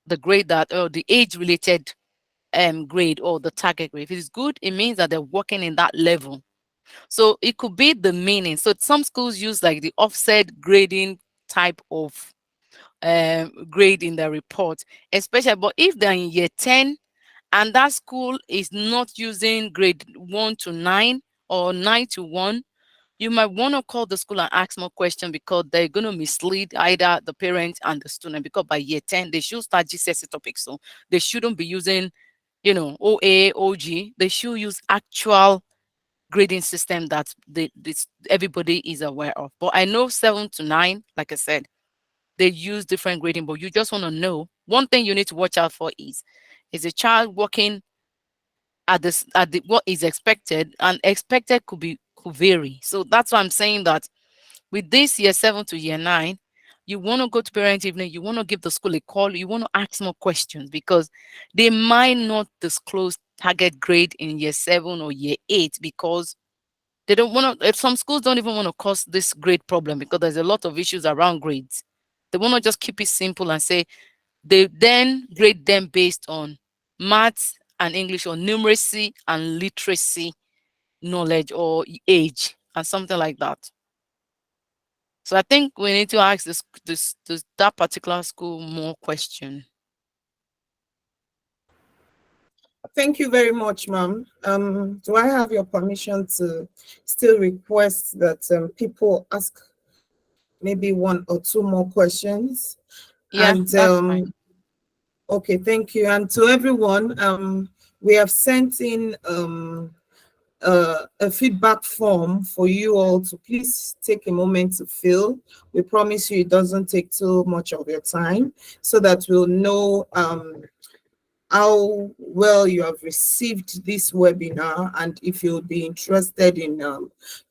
the grade that, or the age related grade or the target grade. If it's good, it means that they're working in that level. So it could be the meaning. So some schools use like the offset grading type of grade in the report, especially. But if they're in year 10 and that school is not using grade 1 to 9 or 9 to 1, you might want to call the school and ask more questions because they're going to mislead either the parent and the student, because by year 10 they should start GCSE topics. So they shouldn't be using, OA, OG. They should use actual grading system that everybody is aware of. But I know 7 to 9, like I said, they use different grading, but you just want to know one thing you need to watch out for is a child working at this at the what is expected, and expected could vary. So that's why I'm saying that with this year 7 to year 9, you want to go to parent evening, you want to give the school a call, you want to ask more questions because they might not disclose target grade in year 7 or year 8 because they don't want to. Some schools don't even want to cause this grade problem because there's a lot of issues around grades. They want to just keep it simple and say they then grade them based on maths and English, or numeracy and literacy knowledge, or age and something like that. So I think we need to ask this that particular school more question. Thank you very much, ma'am. Do I have your permission to still request that people ask maybe one or two more questions? Yeah, And that's fine. okay, thank you. And to everyone, we have sent in a feedback form for you all to please take a moment to fill. We promise you it doesn't take too much of your time so that we'll know how well you have received this webinar and if you'll be interested in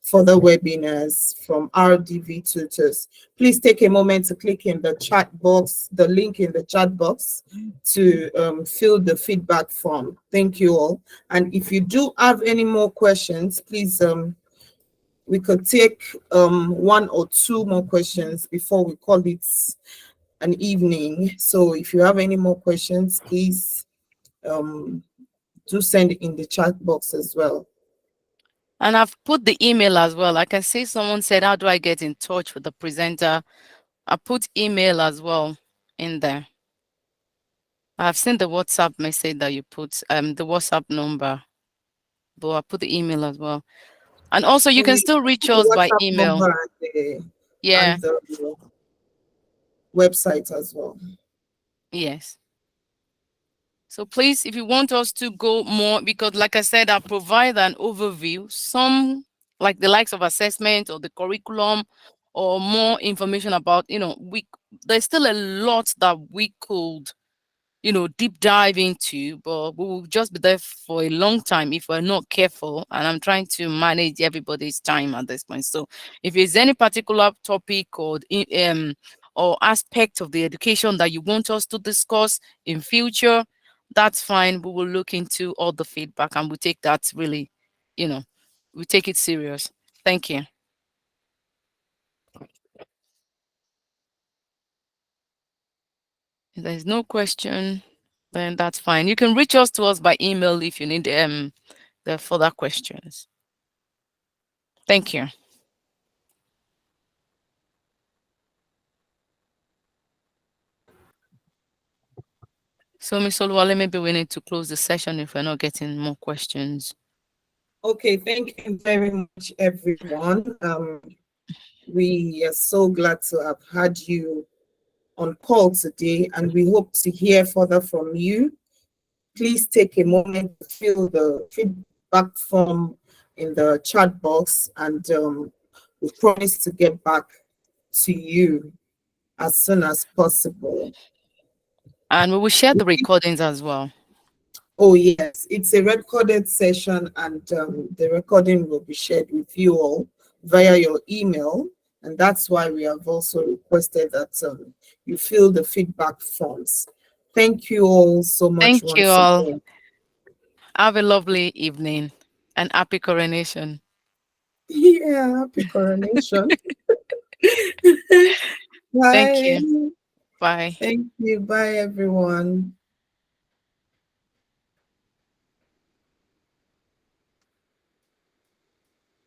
further webinars from RDV tutors. Please take a moment to click in the chat box, the link in the chat box to fill the feedback form. Thank you all. And if you do have any more questions, please we could take one or two more questions before we call it an evening. So if you have any more questions, please um, do send it in the chat box as well. And I've put the email as well. I can see someone said, how do I get in touch with the presenter? I put email as well in there. I've seen the WhatsApp message that you put, the WhatsApp number, but I put the email as well. And also you So can you still reach put the us by WhatsApp email. number Yeah, and the website as well. yes. So please, if you want us to go more, because like I said, I provide an overview, some like the likes of assessment or the curriculum or more information about, there's still a lot that we could, deep dive into, but we will just be there for a long time if we're not careful. And I'm trying to manage everybody's time at this point. So if there's any particular topic or aspect of the education that you want us to discuss in future, that's fine. We will look into all the feedback and we take that really, you know, we take it serious. Thank you. If there's no question, then that's fine. You can reach us to us by email if you need the further questions. Thank you. So, Ms. Oluwale, maybe we need to close the session if we're not getting more questions. Okay, thank you very much, everyone. We are so glad to have had you on call today, and we hope to hear further from you. Please take a moment to fill the feedback form in the chat box, and we promise to get back to you as soon as possible. And we will share the recordings as well. Oh, yes, it's a recorded session, and the recording will be shared with you all via your email. And that's why we have also requested that you fill the feedback forms. Thank you all so much Thank you once all. again. Have a lovely evening and happy coronation. Yeah, happy coronation. Thank Bye. you. Bye. Thank you. Bye, everyone.